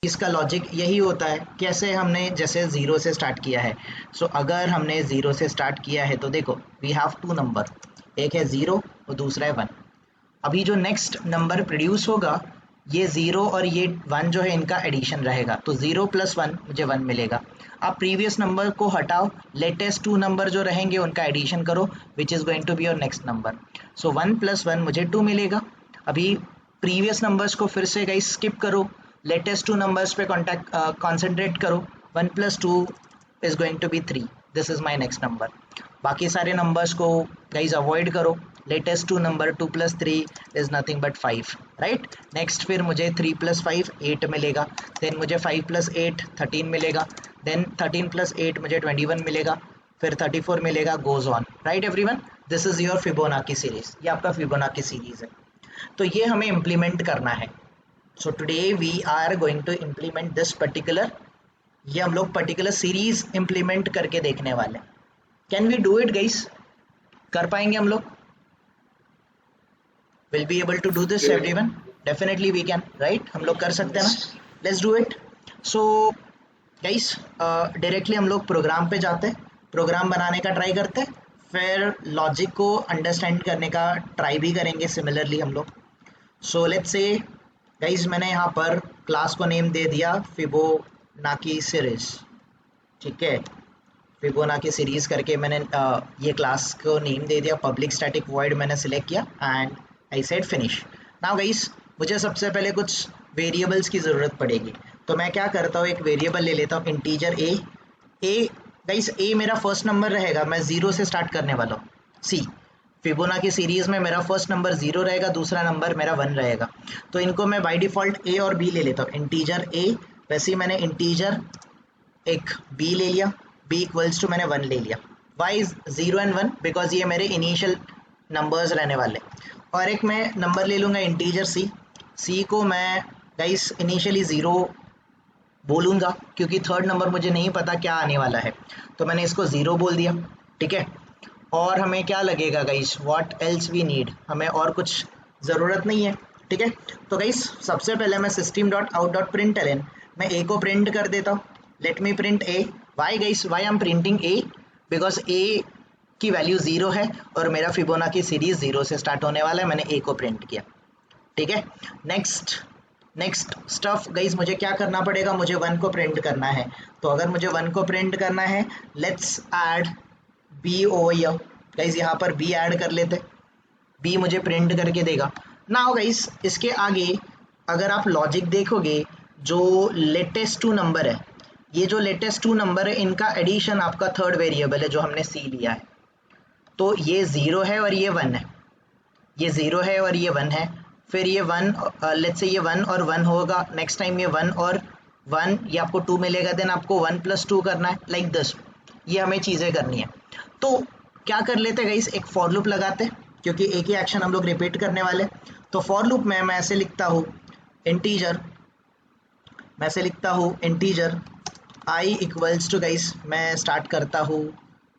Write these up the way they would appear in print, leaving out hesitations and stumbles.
इसका लॉजिक यही होता है। कैसे हमने जैसे ज़ीरो से स्टार्ट किया है, सो अगर हमने ज़ीरो से स्टार्ट किया है तो देखो वी हैव टू नंबर, एक है ज़ीरो और दूसरा है वन। अभी जो नेक्स्ट नंबर प्रोड्यूस होगा ये ज़ीरो और ये वन जो है इनका एडिशन रहेगा, तो ज़ीरो प्लस वन मुझे वन मिलेगा। आप प्रीवियस नंबर को हटाओ, लेटेस्ट टू नंबर जो रहेंगे उनका एडिशन करो, which is going to be your next number. So one plus one मुझे टू मिलेगा। अभी प्रीवियस नंबर्स को फिर से गाइस स्किप करो, लेटेस्ट टू नंबर्स पे कॉन्टैक्ट कॉन्सेंट्रेट करो। One plus two is going to be three, this is my next number. बाकी सारे नंबर्स को गाइज अवॉइड करो। Latest two number two plus three is nothing but five, right. Next फिर मुझे three plus five eight मिलेगा, then मुझे five plus eight 13 मिलेगा, then 13 plus eight मुझे 21 मिलेगा, फिर 34 मिलेगा, goes on, right everyone. This is your Fibonacci series, ये आपका फिबोनाची सीरीज है। तो ये हमें इम्प्लीमेंट करना है। So today we are going to implement this particular, ये हम लोग पर्टिकुलर सीरीज इम्प्लीमेंट करके देखने वाले हैं। Can we do it guys? कर पाएंगे हम लोग? Will be able to do this everyone? Definitely we can, right? हम लोग कर सकते हैं ना? Let's do it. So guys directly हम लोग प्रोग्राम पे जाते हैं, प्रोग्राम बनाने का ट्राई करते हैं, फिर लॉजिक को अंडरस्टैंड करने का ट्राई भी करेंगे सिमिलरली हम लोग। सो लेट्स से गाइस मैंने यहाँ पर क्लास को नेम दे दिया फिबोनाची सीरीज, ठीक है। फिबोनाची सीरीज करके मैंने ये क्लास को नेम दे दिया, पब्लिक स्टैटिक वॉइड मैंने सिलेक्ट किया and I said finish. Now guys मुझे सबसे पहले कुछ वेरिएबल्स की ज़रूरत पड़ेगी, तो मैं क्या करता हूँ, एक वेरिएबल ले लेता हूँ इंटीजर ए गाइस ए मेरा फर्स्ट नंबर रहेगा, मैं ज़ीरो से स्टार्ट करने वाला हूँ। सी फिबोनाची सीरीज में मेरा फर्स्ट नंबर ज़ीरो रहेगा, दूसरा नंबर मेरा वन रहेगा, तो इनको मैं बाय डिफ़ॉल्ट ए और बी ले लेता हूँ। इंटीजर ए, वैसे ही मैंने इंटीजर एक बी ले लिया, बी इक्वल्स टू मैंने वन ले लिया। Why is zero and one? बिकॉज ये मेरे इनिशियल नंबर्स रहने वाले। और एक मैं नंबर ले लूँगा इंटीजर सी, सी को मैं गाइस इनिशियली ज़ीरो बोलूँगा क्योंकि थर्ड नंबर मुझे नहीं पता क्या आने वाला है, तो मैंने इसको ज़ीरो बोल दिया, ठीक है। और हमें क्या लगेगा guys, what else we need, हमें और कुछ ज़रूरत नहीं है, ठीक है। तो गाइस सबसे पहले मैं system dot out dot println मैं ए को प्रिंट कर देता हूँ। Let me print A. Why guys, why I am printing A? Because A की वैल्यू ज़ीरो है और मेरा फिबोनाची सीरीज ज़ीरो से स्टार्ट होने वाला है, मैंने ए को प्रिंट किया, ठीक है। नेक्स्ट स्टफ गाइस, मुझे क्या करना पड़ेगा, मुझे वन को प्रिंट करना है। तो अगर मुझे वन को प्रिंट करना है, let's add b over here. Guys यहाँ पर बी ऐड कर लेते, बी मुझे प्रिंट करके देगा। नाउ गाइस इसके आगे अगर आप लॉजिक देखोगे, जो लेटेस्ट टू नंबर है, ये जो लेटेस्ट टू नंबर है इनका एडिशन आपका थर्ड वेरिएबल है जो हमने सी लिया है। तो ये ज़ीरो है और ये वन है, ये ज़ीरो है और ये वन है, फिर ये वन, लेट्स से ये वन और वन होगा, नेक्स्ट टाइम ये वन और वन, ये आपको टू मिलेगा, देन आपको वन प्लस टू करना है, लाइक दिस। ये हमें चीज़ें करनी है। तो क्या कर लेते गाइस, एक फॉर लूप लगाते, क्योंकि एक ही एक्शन हम लोग रिपीट करने वाले। तो फॉर लूप में मैं ऐसे लिखता हूँ इंटीजर, मैं ऐसे लिखता हूँ integer i equals to guys, मैं स्टार्ट करता हूँ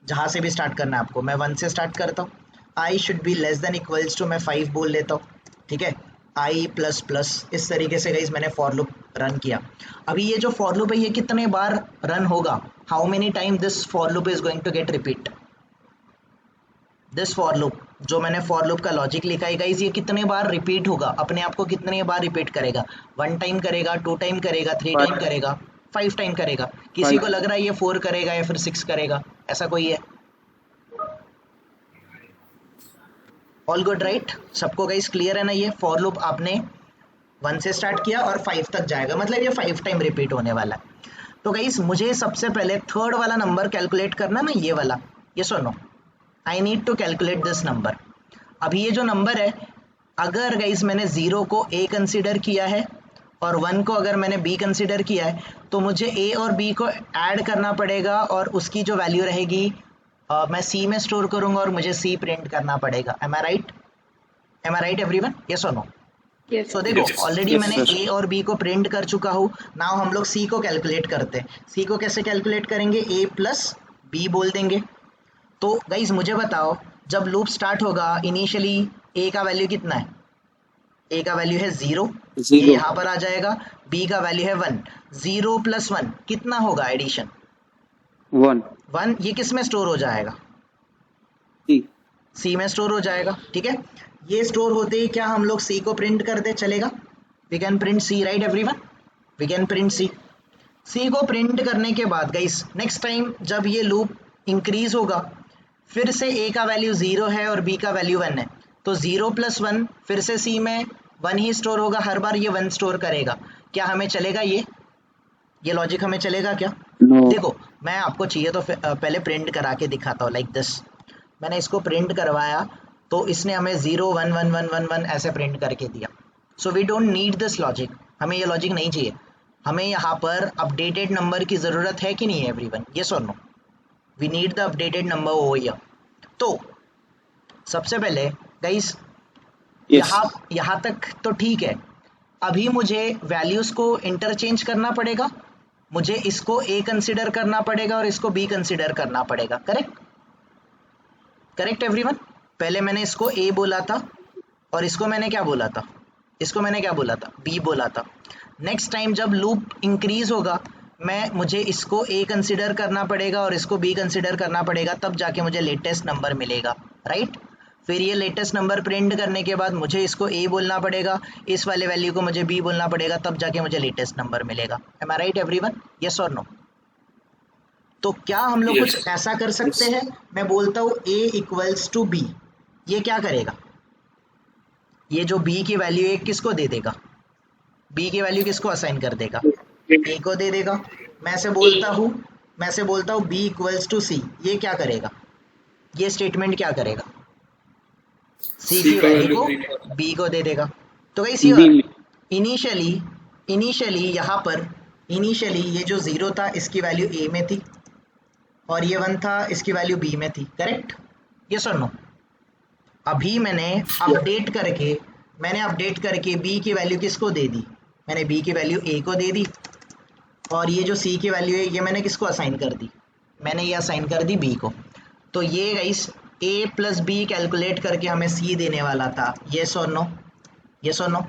जहाँ से भी स्टार्ट करना है आपको, मैं वन से स्टार्ट करता हूँ। I should be less than equals to, मैं फाइव बोल लेता हूँ, ठीक है। आई प्लस प्लस, इस तरीके से गाइस मैंने फॉर लूप रन किया। अभी ये जो फॉर लूप है ये कितने बार रन होगा, how many time this for loop is going to get repeat. This for loop, जो मैंने फॉर लूप का लॉजिक लिखा है गाइस, ये कितने बार रिपीट होगा, अपने आप को कितने बार रिपीट करेगा, वन टाइम करेगा, टू टाइम करेगा, थ्री टाइम करेगा, फाइव टाइम करेगा। किसी को लग रहा है ये फोर करेगा या फिर सिक्स करेगा, ऐसा कोई है? All good, right? सबको गाइस क्लियर है ना? ये फॉर लूप आपने वन से स्टार्ट किया और फाइव तक जाएगा, मतलब ये फाइव टाइम रिपीट होने वाला है। तो गाइस मुझे सबसे पहले थर्ड वाला नंबर कैलकुलेट करना ना, ये वाला, ये सुनो, I need to calculate this number. अभी ये जो नंबर है, अगर गाइस मैंने ज़ीरो को ए कंसिडर किया है और वन को अगर मैंने बी कंसिडर किया है, तो मुझे ए और बी को ऐड करना पड़ेगा और उसकी जो वैल्यू रहेगी मैं सी में स्टोर करूंगा और मुझे सी प्रिंट करना पड़ेगा। एम आई राइट? एम आई राइट एवरीवन? यस और नो? सो देखो ऑलरेडी मैंने ए और बी को प्रिंट कर चुका हूँ। नाउ हम लोग सी को कैलकुलेट करते हैं। सी को कैसे कैलकुलेट करेंगे, ए प्लस बी बोल देंगे। तो गाइज मुझे बताओ, जब लूप स्टार्ट होगा इनिशियली ए का वैल्यू कितना है? ए का वैल्यू है 0, ये 0 यहाँ पर आ जाएगा, बी का वैल्यू है 1, 0 + 1 कितना होगा एडिशन? 1 1, ये किस में स्टोर हो जाएगा? C सी में स्टोर हो जाएगा, ठीक है। ये स्टोर होते ही क्या हम लोग सी को प्रिंट कर दे, चलेगा? We can print C, right everyone? We can print C. C को प्रिंट करने के बाद गाइस नेक्स्ट टाइम जब ये लूप इंक्रीज होगा, फिर से ए का वैल्यू 0 है और बी का वैल्यू 1 है, तो 0 + 1 फिर से सी में 1 ही स्टोर होगा, हर बार ये 1 स्टोर करेगा। क्या हमें चलेगा? ये लॉजिक हमें चलेगा क्या? No देखो मैं आपको चाहिए तो पहले प्रिंट करा के दिखाता हूँ, लाइक दिस। मैंने इसको प्रिंट करवाया तो इसने हमें 0 1 1 1 1 1 ऐसे प्रिंट करके दिया। So we don't need this logic, हमें ये लॉजिक नहीं चाहिए। हमें यहाँ पर अपडेटेड नंबर की ज़रूरत है कि नहीं है एवरीवन? यस और no? We need the updated number over here. तो सबसे पहले गाइस Yes यहाँ तक तो ठीक है। अभी मुझे वैल्यूज़ को इंटरचेंज करना पड़ेगा, मुझे इसको ए कंसिडर करना पड़ेगा और इसको बी कंसिडर करना पड़ेगा, करेक्ट? Correct everyone? पहले मैंने इसको ए बोला था और इसको मैंने क्या बोला था? इसको मैंने क्या बोला था? बी बोला था। नेक्स्ट टाइम जब लूप इंक्रीज होगा, मुझे इसको ए कंसिडर करना पड़ेगा और इसको बी कंसिडर करना पड़ेगा, तब जाके मुझे लेटेस्ट नंबर मिलेगा, राइट? फिर ये लेटेस्ट नंबर प्रिंट करने के बाद मुझे इसको ए बोलना पड़ेगा, इस वाले वैल्यू को मुझे बी बोलना पड़ेगा, तब जाके मुझे लेटेस्ट नंबर मिलेगा। एम आई राइट एवरीवन? यस और नो? तो क्या हम लोग Yes. कुछ ऐसा कर सकते हैं? मैं बोलता हूँ a = b, ये क्या करेगा? ये जो b की वैल्यू है किसको दे देगा? b की वैल्यू किसको असाइन कर देगा? a को दे देगा। मैं से बोलता हूँ b = c, ये क्या करेगा? ये स्टेटमेंट क्या करेगा? c C की का वैल्यू वैल्यू को B b को दे देगा। तो गाइस B में इनिशियली यहाँ पर इनिशियली ये जो 0 था इसकी वैल्यू a में थी और ये 1 था इसकी वैल्यू b में थी, करेक्ट? यस और नो? अभी मैंने अपडेट करके b की वैल्यू किसको दे दी? मैंने b की वैल्यू a को दे दी और ये जो c की वैल्यू है ये मैंने किसको असाइन कर दी? मैंने ये असाइन कर दी b को। तो ये गाइस a + b कैलकुलेट करके हमें c देने वाला था, यस और नो? यस और नो?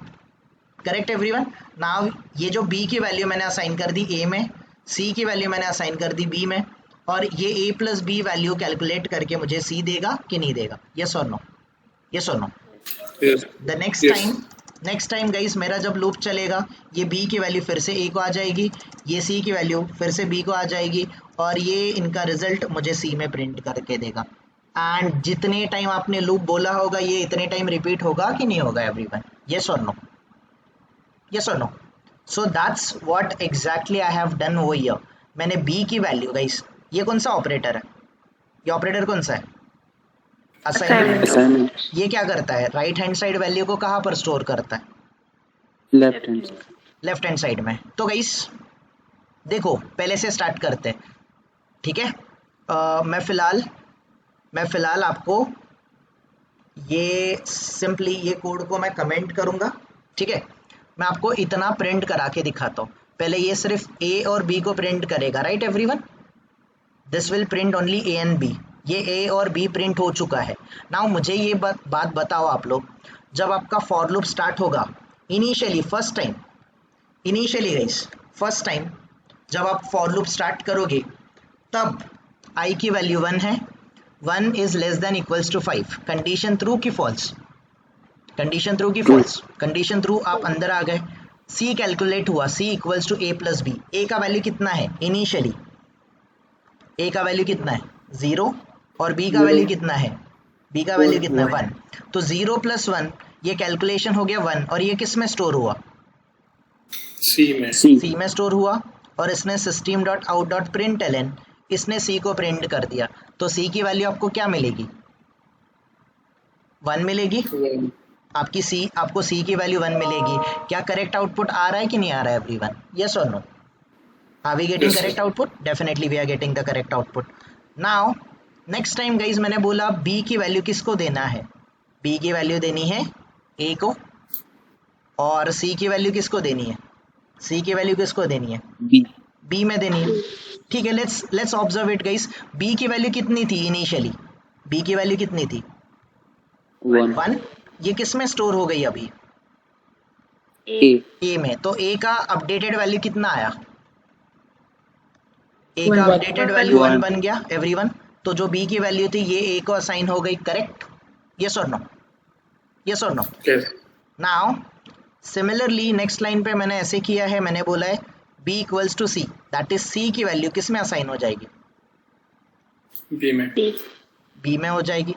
Correct everyone? नाउ ये जो b की वैल्यू मैंने असाइन कर दी a में, c की वैल्यू मैंने असाइन कर दी b में, और ये a + b वैल्यू कैलकुलेट करके मुझे c देगा कि नहीं देगा? यस और नो? यस और no? Yes. The Yes. Next time guys मेरा जब लूप चलेगा, ये b की वैल्यू फिर से a को आ जाएगी, ये c की वैल्यू फिर से b को आ जाएगी और ये इनका रिजल्ट मुझे c में प्रिंट करके देगा। एंड जितने टाइम आपने लूप बोला होगा ये इतने टाइम रिपीट होगा कि नहीं होगा एवरीवन? यस और नो? यस और no? So that's what exactly I have done over here. मैंने b की वैल्यू गाइस, ये कौन सा ऑपरेटर है? ये ऑपरेटर कौन सा है? असाइनमेंट। assignment ये क्या करता है? राइट हैंड साइड वैल्यू को कहाँ पर स्टोर करता है? left hand side left hand side में। तो गाइस देखो पहले से स्टार्ट करते हैं, ठीक है? मैं फिलहाल आपको ये सिंपली ये कोड को मैं कमेंट करूंगा, ठीक है? मैं आपको इतना प्रिंट करा के दिखाता हूँ। पहले ये सिर्फ a और b को प्रिंट करेगा, right everyone? This will print only a and b। ये a और b प्रिंट हो चुका है। नाउ मुझे ये बात बताओ आप लोग, जब आपका फॉर लूप स्टार्ट होगा इनिशियली फर्स्ट टाइम जब आप फॉर लूप स्टार्ट करोगे तब i की वैल्यू 1 है, 1 is less than equals to 5, condition true की फॉल्स? कंडीशन ट्रू की फॉल्स? कंडीशन ट्रू, आप अंदर आ गए, c कैलकुलेट हुआ, c equals to a + b। a का वैल्यू कितना है इनिशियली? a का वैल्यू कितना है? 0 और b का वैल्यू कितना है? b का वैल्यू कितना है? 1। तो 0 + 1 ये कैलकुलेशन हो गया 1 और ये किस में स्टोर हुआ? C में। C में स्टोर हुआ और इसने system.out.println इसने C को प्रिंट कर दिया। तो C की वैल्यू आपको क्या मिलेगी? 1 मिलेगी। आपको C की वैल्यू 1 मिलेगी। क्या करेक्ट आउटपुट आ रहा है कि नहीं आ रहा है एवरीवन? यस और no? Are we getting Yes, sir. Correct output? Definitely we are getting the correct output. Now next time guys मैंने बोला B की वैल्यू किसको देना है? B की वैल्यू देनी है A को और C की वैल्यू किसको देनी है? C की वैल्यू किसको देनी है? B B में देनी है, ठीक है? Let's observe it guys. B की वैल्यू कितनी थी इनिशियली? B की वैल्यू कितनी थी? 1 1। ये किस में स्टोर हो गई अभी? A. ए में, तो ए का अपडेटेड वैल्यू कितना आया? ए का One. Updated value 1 One. बन गया एवरीवन। तो जो बी की वैल्यू थी ये ए को असाइन हो गई, करेक्ट? यस और नो? यस और no? Yes. Now similarly next line पे मैंने ऐसे किया है, मैंने बोला है b equals to c, that is c की वैल्यू किस में असाइन हो जाएगी? B में. B. b में हो जाएगी।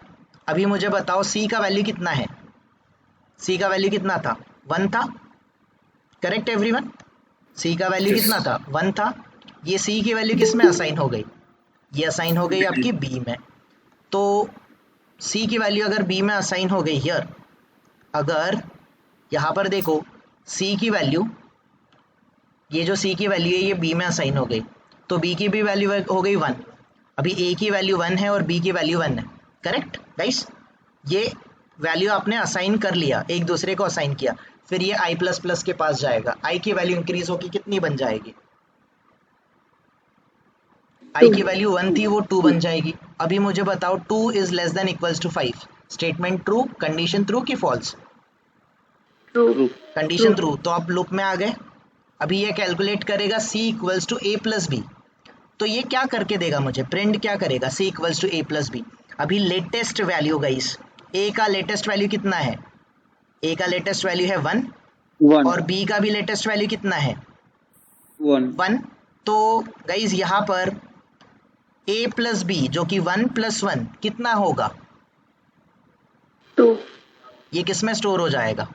अभी मुझे बताओ c का वैल्यू कितना है? c का वैल्यू कितना था? 1 था, करेक्ट एवरीवन? c का वैल्यू Yes. कितना था? 1 था। ये c की वैल्यू किस में असाइन हो गई? ये असाइन हो गई आपकी b में। तो c की वैल्यू अगर b में असाइन हो गई हियर, अगर यहाँ पर देखो c की वैल्यू, ये जो c की वैल्यू है ये b में असाइन हो गई, तो b की भी वैल्यू हो गई 1। अभी a की वैल्यू 1 है और b की वैल्यू 1 है, करेक्ट गाइस? ये वैल्यू आपने असाइन कर लिया, एक दूसरे को असाइन किया, फिर ये i प्लस प्लस के पास जाएगा, i की वैल्यू इंक्रीज होगी, कितनी बन जाएगी? i की वैल्यू 1 थी वो 2 बन जाएगी। अभी मुझे बताओ 2 is less than equals to 5, statement true, condition true की false? True. True. Condition true, तो आप लूप में आ गए। अभी ये कैलकुलेट करेगा c equals to a plus b, तो ये क्या करके देगा मुझे? प्रिंट क्या करेगा? c equals to a plus b. अभी लेटेस्ट वैल्यू गाइस, a का लेटेस्ट वैल्यू कितना है? a का लेटेस्ट वैल्यू है 1 One. और b का भी लेटेस्ट वैल्यू कितना है? One. 1। तो गाइस यहाँ पर a प्लस बी जो कि 1 प्लस 1 कितना होगा? 2. ये किस में स्टोर हो जाएगा?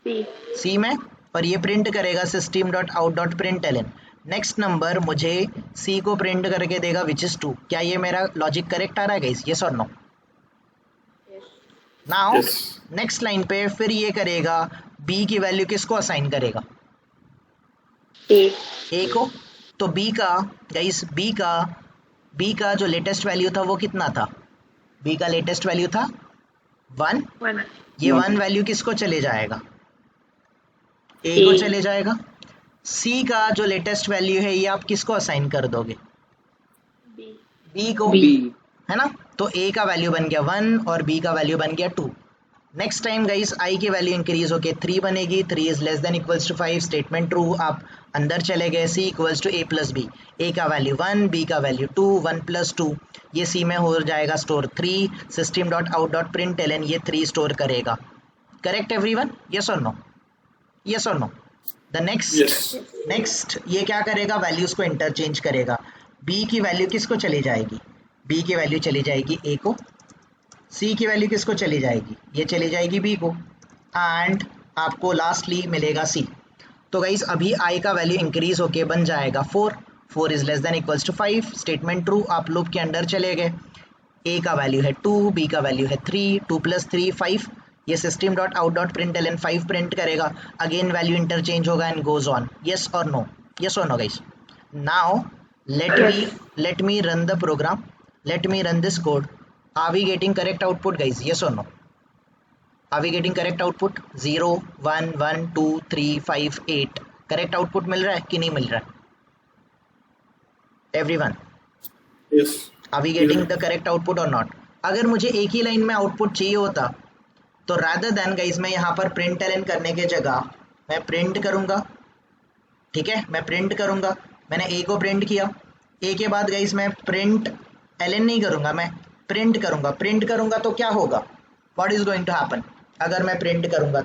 C. सी में, और ये प्रिंट करेगा system dot out dot print L N. Next number मुझे सी को प्रिंट करके देगा विच इज 2। क्या ये मेरा लॉजिक करेक्ट आ रहा है गाइस? यस और no? Now Yes. Next line पे फिर ये करेगा बी की वैल्यू किसको असाइन करेगा? A. ए को। तो बी का गाइस, बी का जो लेटेस्ट वैल्यू था वो कितना था? बी का लेटेस्ट वैल्यू था 1। 1. ये One. 1 वैल्यू किसको चले जाएगा? ए A. को चले जाएगा। सी का जो लेटेस्ट वैल्यू है ये आप किसको असाइन कर दोगे? B. बी को, B. है ना? तो ए का वैल्यू बन गया 1 और बी का वैल्यू बन गया 2। नेक्स्ट टाइम गाइस आई की वैल्यू इंक्रीज होके 3 बनेगी, 3 is less than equals to 5, statement true. आप अंदर चले गए, C equals to A plus B, A का वैल्यू 1, बी का वैल्यू 2, 1 प्लस 2, ये सी में हो जाएगा store 3, system dot out dot print L N ये 3 स्टोर करेगा, करेक्ट एवरीवन? यस और नो? यस और नो? The Yes. नेक्स्ट ये क्या करेगा? वैल्यूज को इंटरचेंज करेगा। बी की वैल्यू किसको चली जाएगी? बी की वैल्यू चली जाएगी ए को। सी की वैल्यू किसको चली जाएगी? ये चली जाएगी बी को, एंड आपको लास्टली मिलेगा सी। तो गाइज अभी आई का वैल्यू इंक्रीज होके बन जाएगा 4, 4 is less than equals to 5, statement true. आप लूप के अंदर चले गए, ए का वैल्यू है 2, बी का वैल्यू है 3, 2 प्लस 3 5, ये system dot out dot print L n 5 print करेगा, अगेन वैल्यू इंटरचेंज होगा एंड गोज ऑन। यस और नो? यस और no guys? Now let me run the program, let me run this code. Are we getting correct output guys? Yes or no? Are we getting correct output? 0 1 1 2 3 5 8 correct output मिल रहा है कि नहीं मिल रहा है? Everyone, Yes. Are we getting the correct output और not? अगर मुझे एक ही लाइन में आउटपुट चाहिए होता तो रादर देन गाइज मैं यहाँ पर प्रिंट एल एन करने के जगह मैं प्रिंट करूँगा, ठीक है? मैं प्रिंट करूँगा, मैंने ए को प्रिंट किया, ए के बाद गाइज मैं प्रिंट एल एन नहीं करूँगा, मैं प्रिंट करूँगा। प्रिंट करूँगा तो क्या होगा? What is going to happen अगर मैं प्रिंट करूँगा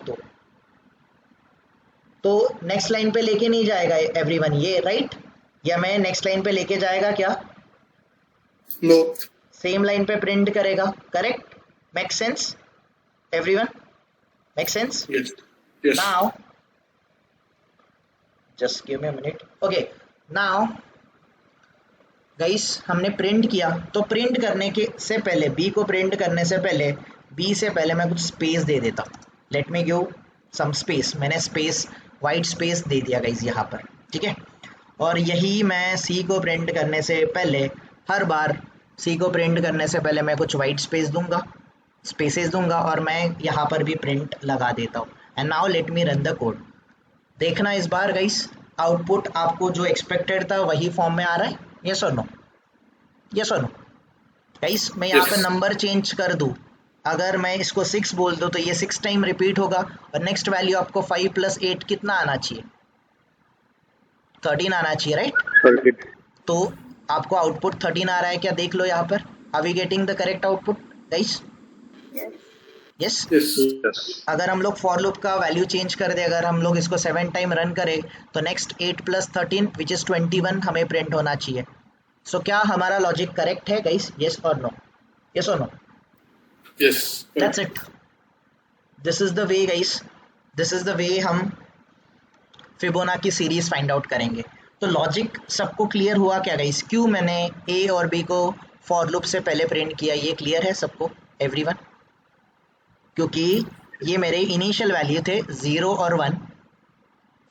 तो नेक्स्ट लाइन पे लेके नहीं जाएगा एवरीवन ये, राइट? या मैं नेक्स्ट लाइन पे लेके जाएगा क्या? No. सेम लाइन पे प्रिंट करेगा, correct? Make sense everyone? Make sense? Yes. Yes. Now just give me a minute. Okay, now guys हमने प्रिंट किया, तो प्रिंट करने के से पहले बी को प्रिंट करने से पहले बी से पहले मैं कुछ स्पेस दे देता। Let me give some space. मैंने स्पेस, वाइट स्पेस दे दिया गाइस यहाँ पर, ठीक है? और यही मैं सी को प्रिंट करने से पहले, हर बार सी को प्रिंट करने से पहले मैं कुछ वाइट स्पेस दूंगा, स्पेसेस दूंगा, और मैं यहाँ पर भी प्रिंट लगा देता हूँ। And now let me run the code. देखना इस बार गाइस आउटपुट आपको जो एक्सपेक्टेड था वही फॉर्म में आ रहा है? यस और नो? यस और नो? गाइस मैं यहाँ पे Yes. नंबर चेंज कर दूँ, अगर मैं इसको 6 बोल दूं तो ये 6 टाइम रिपीट होगा और नेक्स्ट वैल्यू आपको 5 + 8 कितना आना चाहिए, 13 आना चाहिए, राइट। तो आपको आउटपुट 13 आ रहा है क्या, देख लो यहाँ पर। Are we getting the correct output guys? Yes. Yes. अगर हम लोग फॉर लूप का वैल्यू चेंज कर दे, अगर हम लोग इसको 7 टाइम रन करें तो नेक्स्ट 8 + 13 विच इज 21 हमें प्रिंट होना चाहिए। सो क्या हमारा लॉजिक करेक्ट है गाइस? यस और नो? यस और no? Yes. That's it. This is the way guys, this is the way हम फिबोनाची सीरीज फाइंड आउट करेंगे। तो लॉजिक सबको क्लियर हुआ क्या गाइस? क्यों मैंने ए और बी को फॉर लूप से पहले प्रिंट किया, ये क्लियर है सबको, एवरीवन? क्योंकि ये मेरे इनिशियल वैल्यू थे 0 और 1,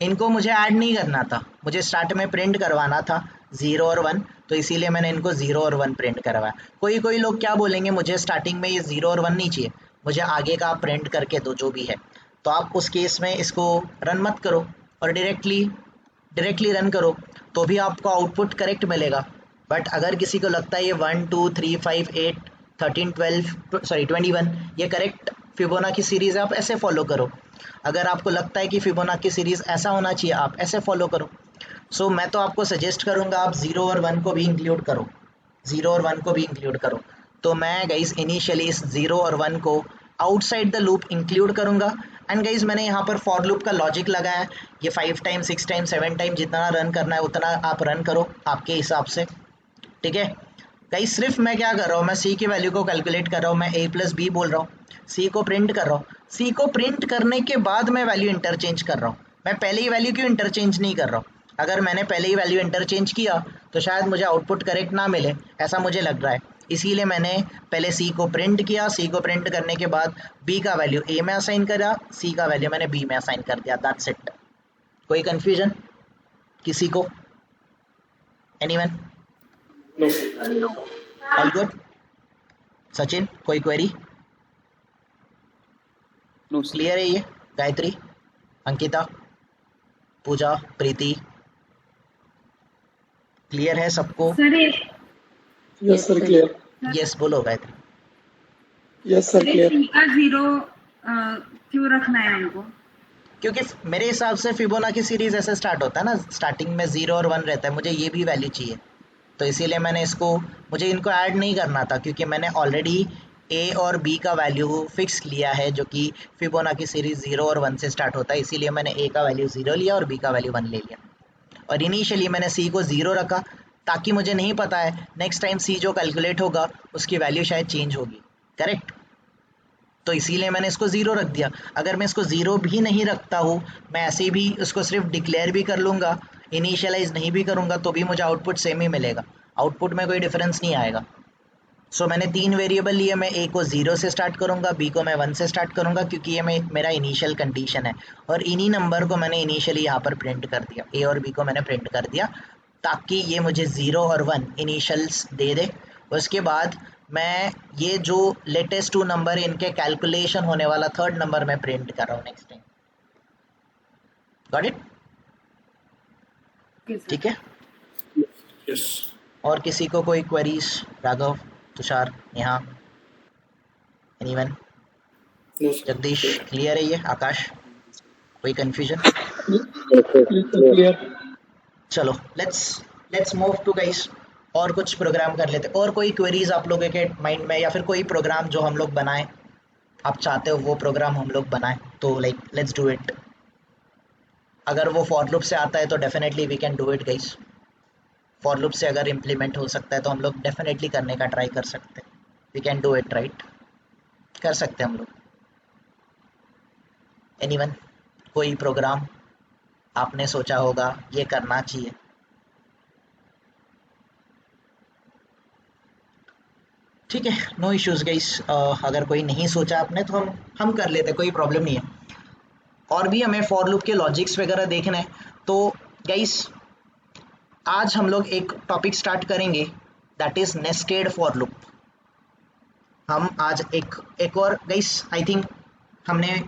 इनको मुझे ऐड नहीं करना था, मुझे स्टार्ट में प्रिंट करवाना था 0 और 1, तो इसीलिए मैंने इनको 0 और 1 प्रिंट करवाया। कोई लोग क्या बोलेंगे, मुझे स्टार्टिंग में ये 0 और 1 नहीं चाहिए, मुझे आगे का प्रिंट करके दो जो भी है। तो आप उस केस में इसको रन मत करो और डायरेक्टली रन करो, तो भी आपको आउटपुट करेक्ट मिलेगा। बट अगर किसी को लगता है ये 1 2 3 5 8 13 21 ये करेक्ट फिबोनाची सीरीज है, आप ऐसे फॉलो करो। अगर आपको लगता है कि फिबोनाची सीरीज ऐसा होना चाहिए, आप ऐसे फॉलो करो। सो मैं तो आपको सजेस्ट करूंगा आप 0 और 1 को भी इंक्लूड करो, 0 और 1 को भी इंक्लूड करो। तो मैं गाइस इनिशियली इस 0 और 1 को आउटसाइड द लूप इंक्लूड करूंगा। एंड गाइस मैंने यहाँ पर फॉर लूप का लॉजिक लगाया है, ये 5 टाइम 6 टाइम 7 टाइम जितना रन करना है उतना आप रन करो आपके हिसाब से, ठीक है गाइस। सिर्फ मैं क्या कर रहा हूँ, मैं सी की वैल्यू को कैलकुलेट कर रहा हूँ, मैं a + b बोल रहा हूँ, सी को प्रिंट कर रहा हूँ। सी को प्रिंट करने के बाद मैं वैल्यू इंटरचेंज कर रहा हूँ, मैं पहले ही वैल्यू क्यों इंटरचेंज नहीं कर रहा हूँ? अगर मैंने पहले ही वैल्यू इंटरचेंज किया तो शायद मुझे आउटपुट करेक्ट ना मिले, ऐसा मुझे लग रहा है। इसीलिए मैंने पहले सी को प्रिंट किया, सी को प्रिंट करने के बाद बी का वैल्यू ए में असाइन करा, सी का वैल्यू मैंने बी में असाइन कर दिया, दैट्स इट। कोई कंफ्यूजन किसी को? Anyone? No. All good? Sachin कोई क्वेरी? No, sir. क्लियर है ये? गायत्री, अंकिता, पूजा, प्रीति, क्लियर है सबको? सर ये Yes, sir. Clear. यस बोलो गायत्री। Yes, sir. Clear. सी का 0 क्यों रखना है हमको? क्योंकि मेरे हिसाब से फिबोनाची सीरीज ऐसे स्टार्ट होता है ना, स्टार्टिंग में 0 और 1 रहता है, मुझे ये भी वैल्यू चाहिए, तो इसीलिए मैंने इसको, मुझे इनको ऐड नहीं करना था क्योंकि मैंने ऑलरेडी ए और बी का वैल्यू फिक्स लिया है जो कि फिबोनाची सीरीज 0 और 1 से स्टार्ट होता है, इसीलिए मैंने ए का वैल्यू 0 लिया और बी का वैल्यू 1 ले लिया। और इनिशियली मैंने सी को 0 रखा ताकि मुझे नहीं पता है नेक्स्ट टाइम सी जो कैलकुलेट होगा उसकी वैल्यू शायद चेंज होगी, करेक्ट? तो इसीलिए मैंने इसको 0 रख दिया। अगर मैं इसको 0 भी नहीं रखता हूँ, मैं ऐसे भी उसको सिर्फ डिक्लेयर भी कर लूँगा, इनिशियलाइज नहीं भी करूँगा, तो भी मुझे आउटपुट सेम ही मिलेगा, आउटपुट में कोई डिफरेंस नहीं आएगा। सो मैंने 3 वेरिएबल लिए, मैं ए को 0 से स्टार्ट करूँगा, बी को मैं 1 से स्टार्ट करूँगा क्योंकि ये मेरा इनिशियल कंडीशन है, और इन्हीं नंबर को मैंने इनिशियली यहाँ पर प्रिंट कर दिया, ए और बी को मैंने प्रिंट कर दिया ताकि ये मुझे 0 और 1 इनिशियल्स दे दे। उसके बाद मैं ये जो लेटेस्ट 2 नंबर इनके कैलकुलेशन होने वाला 3rd नंबर में प्रिंट कर रहा हूँ next time. Got it? Okay, sir. ठीक है। Yes. और किसी को कोई queries? Raghav, Tushar, Neha, anyone? No, sir. Jagdish clear है ये? आकाश कोई कंफ्यूजन? Clear. चलो लेट्स मूव टू गाइस, और कुछ प्रोग्राम कर लेते। और कोई क्वेरीज आप लोगों के माइंड में, या फिर कोई प्रोग्राम जो हम लोग बनाएं, आप चाहते हो वो प्रोग्राम हम लोग बनाएं, तो लाइक लेट्स डू इट। अगर वो फॉर लूप से आता है तो definitely we can do it guys. For loop से अगर इम्प्लीमेंट हो सकता है तो हम लोग डेफिनेटली करने का ट्राई कर सकते हैं, we can do it, right? कर सकते हैं हम लोग। एनीवन? कोई प्रोग्राम आपने सोचा होगा ये करना चाहिए? ठीक है, नो इश्यूज गाइस। अगर कोई नहीं सोचा आपने तो हम कर लेते, कोई प्रॉब्लम नहीं है। और भी हमें फॉर लूप के लॉजिक्स वगैरह देखना है, तो गाइस आज हम लोग एक टॉपिक स्टार्ट करेंगे, that is nested for loop. हम आज एक और गाइस, आई थिंक हमने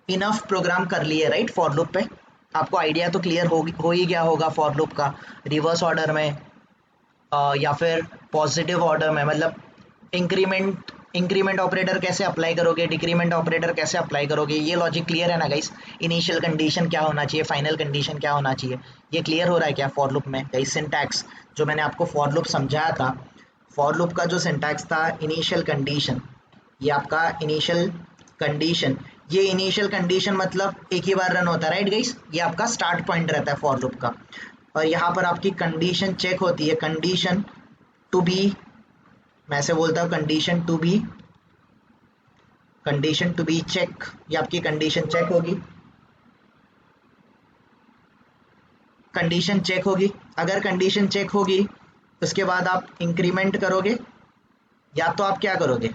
इनफ प्रोग्राम कर लिए, राइट? फॉर लूप पे आपको आइडिया तो क्लियर हो ही गया होगा फॉर लूप का, रिवर्स ऑर्डर में या फिर पॉजिटिव ऑर्डर में, मतलब इंक्रीमेंट ऑपरेटर कैसे अप्लाई करोगे, डिक्रीमेंट ऑपरेटर कैसे अप्लाई करोगे, ये लॉजिक क्लियर है ना गाइस। इनिशियल कंडीशन क्या होना चाहिए, फाइनल कंडीशन क्या होना चाहिए, ये क्लियर हो रहा है क्या फॉर लूप में गाइस। सिंटैक्स जो मैंने आपको फॉर लूप समझाया था, फॉर लूप का जो सिंटैक्स था, इनिशियल कंडीशन, ये आपका इनिशियल कंडीशन, ये इनिशियल कंडीशन मतलब एक ही बार रन होता है राइट गाइस, ये आपका स्टार्ट पॉइंट रहता है फॉर लूप का। और यहाँ पर आपकी कंडीशन चेक होती है, कंडीशन टू बी, मैं ऐसे बोलता हूँ कंडीशन टू बी चेक, ये आपकी कंडीशन चेक होगी, कंडीशन चेक होगी। अगर कंडीशन चेक होगी उसके बाद आप इंक्रीमेंट करोगे, या तो आप क्या करोगे,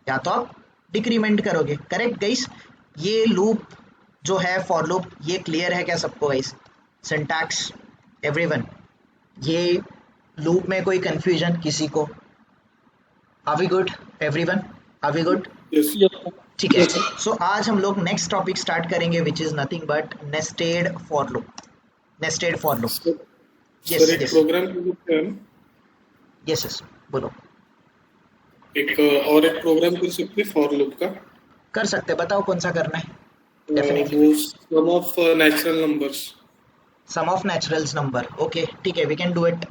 या तो आप डिक्रीमेंट करोगे। करेक्ट गाइस, ये लूप जो है फॉर लूप, ये क्लियर है क्या सबको गाइस? सिंटैक्स एवरीवन, ये लूप में कोई कंफ्यूजन किसी को? Are we good everyone, are we good? Yes. Yes. ठीक है। सो आज हम लोग नेक्स्ट टॉपिक स्टार्ट करेंगे which is nothing but nested for loop. Nested for loop, sir एक प्रोग्राम है ना, यस बोलो। एक और एक प्रोग्राम कर सकते हैं फॉर लूप का, कर सकते, बताओ कौन सा करना है। डेफिनेटली वो sum of natural numbers. Sum of naturals number, okay ठीक है, we can do it.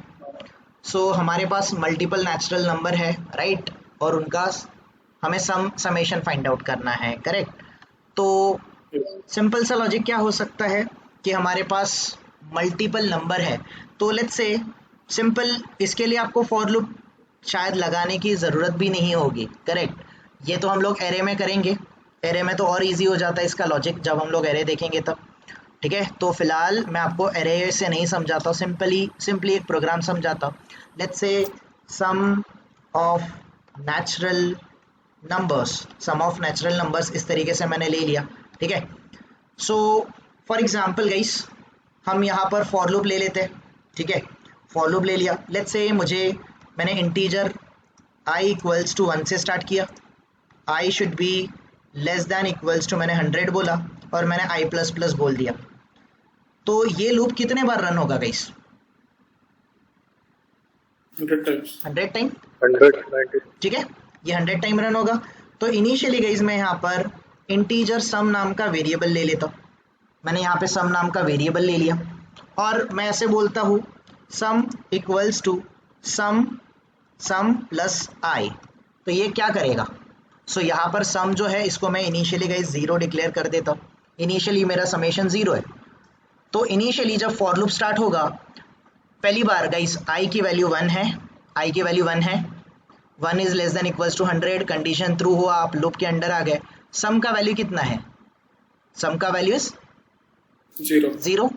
So हमारे पास मल्टीपल नेचुरल नंबर है राइट, और उनका हमें समेशन फाइंड आउट करना है। करेक्ट, तो सिंपल सा लॉजिक क्या हो सकता है कि हमारे पास मल्टीपल नंबर है, तो लेट्स से सिंपल, इसके लिए आपको फॉर लूप शायद लगाने की ज़रूरत भी नहीं होगी। करेक्ट, ये तो हम लोग एरे में करेंगे, एरे में तो और इजी हो जाता है इसका लॉजिक जब हम लोग एरे देखेंगे तब। ठीक है, तो फिलहाल मैं आपको एरे से नहीं समझाता हूँ, सिंपली एक प्रोग्राम समझाता हूँ। Let's say sum of natural numbers, sum of natural numbers इस तरीके से मैंने ले लिया। ठीक है, सो फॉर एग्जांपल गाइस हम यहाँ पर फॉर लूप ले लेते हैं। ठीक है, फॉर लूप ले लिया, लेट्स से मैंने इंटीजर i इक्वल्स टू 1 से स्टार्ट किया, i should be less than equals to, मैंने 100 बोला और मैंने i प्लस प्लस बोल दिया। तो ये लूप कितने बार रन होगा गाइस? 100 times। 100 टाइम। 190। ठीक है, ये 100 टाइम रन होगा। तो इनिशियली गाइस मैं यहाँ पर इंटीजर सम नाम का वेरिएबल ले लेता हूँ, मैंने यहाँ पे सम नाम का वेरिएबल ले लिया और मैं ऐसे बोलता हूँ sum equals to sum plus i। तो ये क्या करेगा? सो यहाँ पर सम जो है इसको मैं इनिशियली गाइस 0 डिक्लेयर कर देता हूँ, इनिशियली मेरा समेशन 0 है। तो इनिशियली जब फॉर लूप स्टार्ट होगा, पहली बार गाइस i की वैल्यू 1 है, i की वैल्यू 1 है, 1 is less than equals to 100, condition true हुआ, आप लूप के अंदर आ गए। सम का वैल्यू कितना है? सम का वैल्यू इज 0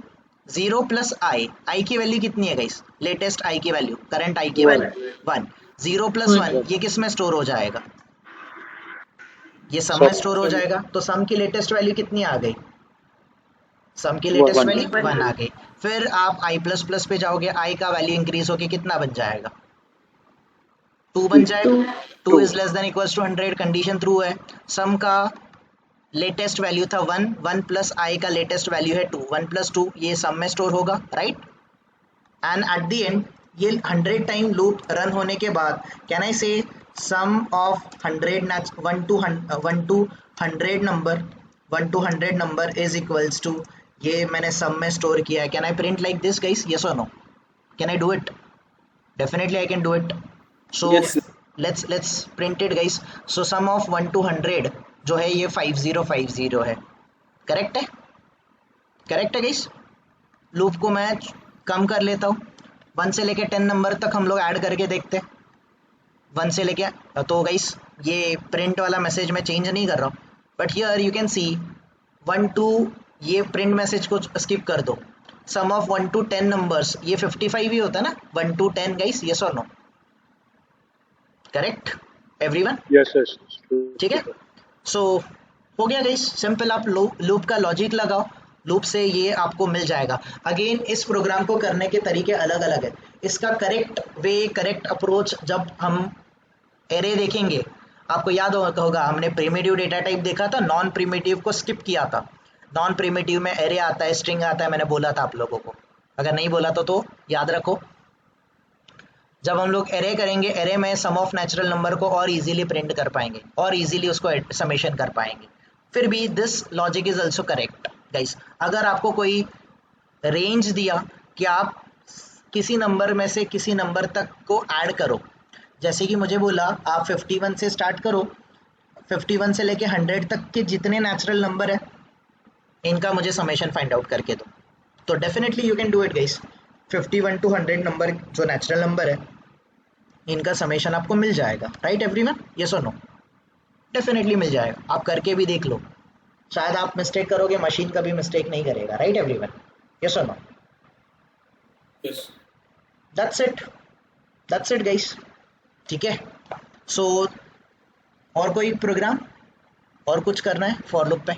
0 प्लस i की वैल्यू कितनी है गाइस? लेटेस्ट i की वैल्यू, करंट i की वैल्यू 1, 0 प्लस 1 ये किस में स्टोर हो जाएगा? ये सम में स्टोर हो जाएगा। तो सम की लेटेस्ट वैल्यू कितनी आ गई? सम की लेटेस्ट वैल्यू 1 आ गई। फिर आप i प्लस प्लस पे जाओगे, i का वैल्यू इंक्रीज होके कितना बन जाएगा? 2 बन जाएगा। 2 is less than equals to 100, condition true है। सम का लेटेस्ट वैल्यू था 1, 1 प्लस i का लेटेस्ट वैल्यू है 2, 1 प्लस 2 ये सम में स्टोर होगा right. And at the end ये 100 टाइम लूप रन होने के बाद can I say sum of 1 to 100 number is equals to, ये मैंने सम में स्टोर किया है। Can I print like this guys, yes और no? Can I do it? Definitely I can do it. So let's print it guys. So sum of 1 to 100 जो है ये 5050 है। करेक्ट है? करेक्ट है गाइस? लूप को मैं कम कर लेता हूँ, 1 से लेके 10 नंबर तक हम लोग ऐड करके देखते हैं। 1 से लेके, तो गाइस ये प्रिंट वाला मैसेज मैं चेंज नहीं कर रहा हूँ, but here you can see 1 to, ये प्रिंट मैसेज को स्किप कर दो। सम ऑफ 1 टू 10 नंबर्स ये 55 ही होता है ना, 1 टू 10 गाइस, यस और no? Correct everyone? Yes yes. ठीक है, सो हो गया गाइस, सिंपल। आप लूप का लॉजिक लगाओ, लूप से ये आपको मिल जाएगा। अगेन इस प्रोग्राम को करने के तरीके अलग अलग है, इसका करेक्ट वे, करेक्ट अप्रोच जब हम एरे देखेंगे, आपको याद होगा हमने प्रिमिटिव डेटा टाइप देखा था, नॉन प्रिमिटिव को स्किप किया था। नॉन प्रिमिटिव में एरे आता है, स्ट्रिंग आता है, मैंने बोला था आप लोगों को, अगर नहीं बोला तो याद रखो। जब हम लोग एरे करेंगे, एरे में सम ऑफ नेचुरल नंबर को और इजीली प्रिंट कर पाएंगे और इजीली उसको समेशन कर पाएंगे। फिर भी this logic is also correct guys. अगर आपको कोई रेंज दिया कि आप किसी नंबर में से किसी नंबर तक को ऐड करो, जैसे कि मुझे बोला आप 51 से स्टार्ट करो, 51 से लेके 100 तक के जितने नेचुरल नंबर है इनका मुझे समेशन फाइंड आउट करके दो, तो definitely you can do it guys. 51 to 100 number जो नेचुरल नंबर है इनका समेशन आपको मिल जाएगा, राइट एवरीवन? यस और नो? डेफिनेटली मिल जाएगा, आप करके भी देख लो। शायद आप मिस्टेक करोगे, मशीन कभी मिस्टेक नहीं करेगा, राइट एवरीवन? यस और no? Yes. That's it guys. ठीक है, सो और कोई प्रोग्राम और कुछ करना है फॉर लूप पे?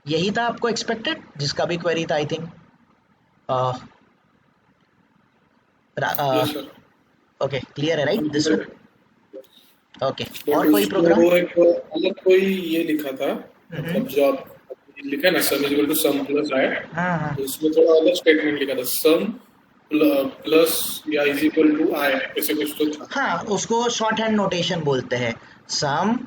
यही था आपको एक्सपेक्टेड, जिसका भी क्वेरी था I think. Yes sir. Okay, clear है right this one? Okay, but और कोई उसमें प्रोग्राम? वो एक अलग कोई ये लिखा था, मतलब जो आप लिखा ना sum equal to sum plus I, हाँ तो उसमें थोड़ा अलग स्टेटमेंट लिखा था, सम प्लस या इज इक्वल टू आई, ऐसे कुछ तो था। हाँ, उसको शॉर्ट हैंड नोटेशन बोलते हैं, सम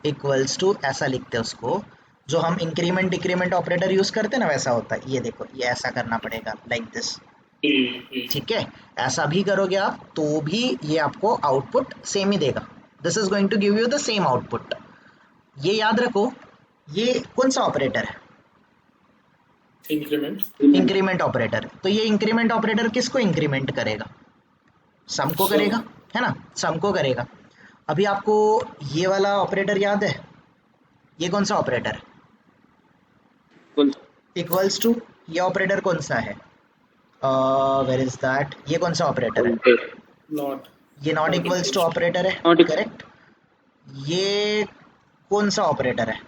इक्वल्स टू ऐसा लिखते हैं उसको, जो हम इंक्रीमेंट डिक्रीमेंट ऑपरेटर यूज करते हैं ना वैसा होता है। ये देखो, ये ऐसा करना पड़ेगा लाइक दिस, ठीक है? ऐसा भी करोगे आप तो भी ये आपको आउटपुट सेम ही देगा। This is going to give you the same output. ये याद रखो, ये कौन सा ऑपरेटर है? इंक्रीमेंट। Increment operator. तो ये इंक्रीमेंट ऑपरेटर किसको इंक्रीमेंट करेगा? सम को करेगा, है ना? सम को करेगा। अभी आपको ये वाला ऑपरेटर याद है? ये कौन सा ऑपरेटर है? Equals to. ये ऑपरेटर कौन सा है? Where is that? ये कौन सा ऑपरेटर है? नॉट। ये नॉट इक्वल्स टू ऑपरेटर है, Not equal. करेक्ट? ये कौन सा ऑपरेटर है?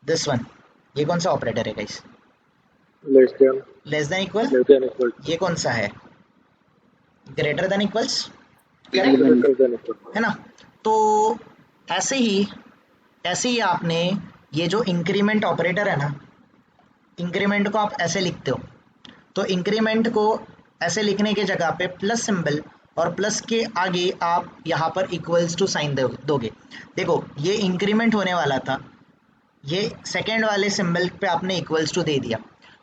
This one. ये कौन सा ऑपरेटर है गाइस? Less than equal. ये कौन सा है? ग्रेटर देन इक्वल्स, है ना? तो ऐसे ही आपने ये जो इंक्रीमेंट ऑपरेटर है ना, इंक्रीमेंट को आप ऐसे लिखते हो, तो इंक्रीमेंट को ऐसे लिखने के जगह पे प्लस सिंबल और प्लस के आगे आप यहाँ पर इक्वल्स टू साइन दोगे। देखो, ये इंक्रीमेंट होने वाला था, ये सेकेंड वाले सिंबल पे आपने इक्वल्स टू दे दिया,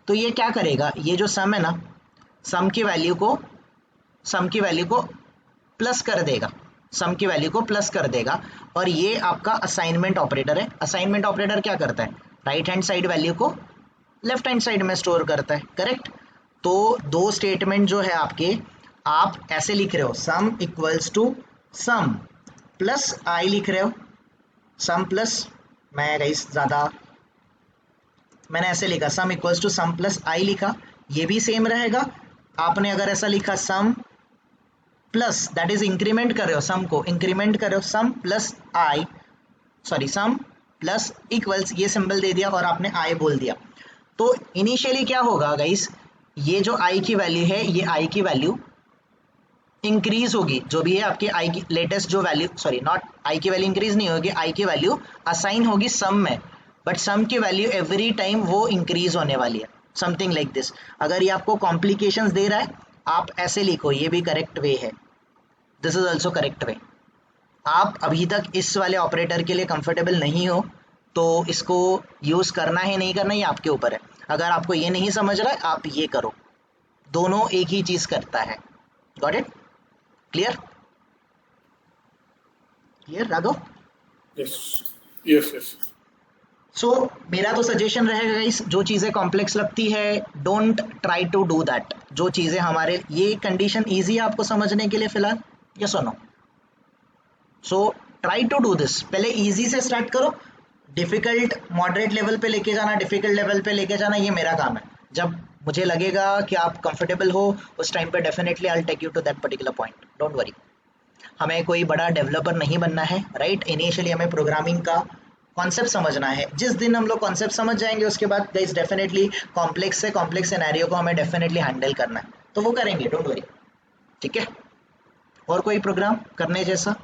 तो ये क्या करेगा? ये जो सम है ना, सम की वैल्यू को प्लस कर देगा, सम की वैल्यू को प्लस कर देगा। और ये आपका असाइनमेंट ऑपरेटर है। असाइनमेंट ऑपरेटर क्या करता है? राइट हैंड साइड वैल्यू को लेफ्ट हैंड साइड में स्टोर करता है, करेक्ट? तो दो स्टेटमेंट जो है आपके, आप ऐसे लिख रहे हो, sum equals to sum plus I लिख रहे हो, सम प्लस, मैंने ऐसे लिखा sum equals to sum plus I लिखा, ये भी सेम रहेगा। आपने अगर ऐसा लिखा sum plus, that is increment कर रहे हो, सम को इंक्रीमेंट कर रहे हो, sum plus I, sorry sum plus equals, ये सिंबल दे दिया और आपने आई बोल दिया। तो इनिशियली क्या होगा गाइस? ये जो आई की वैल्यू है, ये आई की वैल्यू इंक्रीज होगी, जो भी है आपकी आई की लेटेस्ट जो वैल्यू, सॉरी नॉट आई की वैल्यू इंक्रीज नहीं होगी, आई की वैल्यू असाइन होगी सम में, बट सम की वैल्यू एवरी टाइम वो इंक्रीज होने वाली है, समथिंग लाइक दिस। अगर ये आपको कॉम्प्लिकेशंस दे रहा है, आप ऐसे लिखो, ये भी करेक्ट वे है, this is also correct way. आप अभी तक इस वाले ऑपरेटर के लिए कंफर्टेबल नहीं हो तो इसको यूज करना है नहीं करना, ये आपके ऊपर है। अगर आपको ये नहीं समझ रहा है, आप ये करो, दोनों एक ही चीज करता है। Got it? Clear Raghav? Yes yes yes. So मेरा तो सजेशन रहेगा गाइस, जो चीज़ें कॉम्प्लेक्स लगती है don't try to do that. जो चीज़ें हमारे, ये कंडीशन इजी है आपको समझने के लिए फिलहाल, यस और no? So try to do this, पहले इजी से स्टार्ट करो, डिफिकल्ट मॉडरेट लेवल पे लेके जाना, डिफिकल्ट लेवल पे लेके जाना, ये मेरा काम है। जब मुझे लगेगा कि आप कंफर्टेबल हो उस टाइम पे definitely I will take you to that particular point, don't worry. हमें कोई बड़ा डेवलपर नहीं बनना है, राइट? इनिशियली हमें प्रोग्रामिंग का कॉन्सेप्ट समझना है। जिस दिन हम लोग कॉन्सेप्ट समझ जाएंगे उसके बाद गाइस डेफिनेटली कॉम्प्लेक्स से कॉम्प्लेक्स सिनेरियो को हमें डेफिनेटली हैंडल करना है, तो वो करेंगे, डोंट वरी, ठीक है? और कोई प्रोग्राम करने जैसा?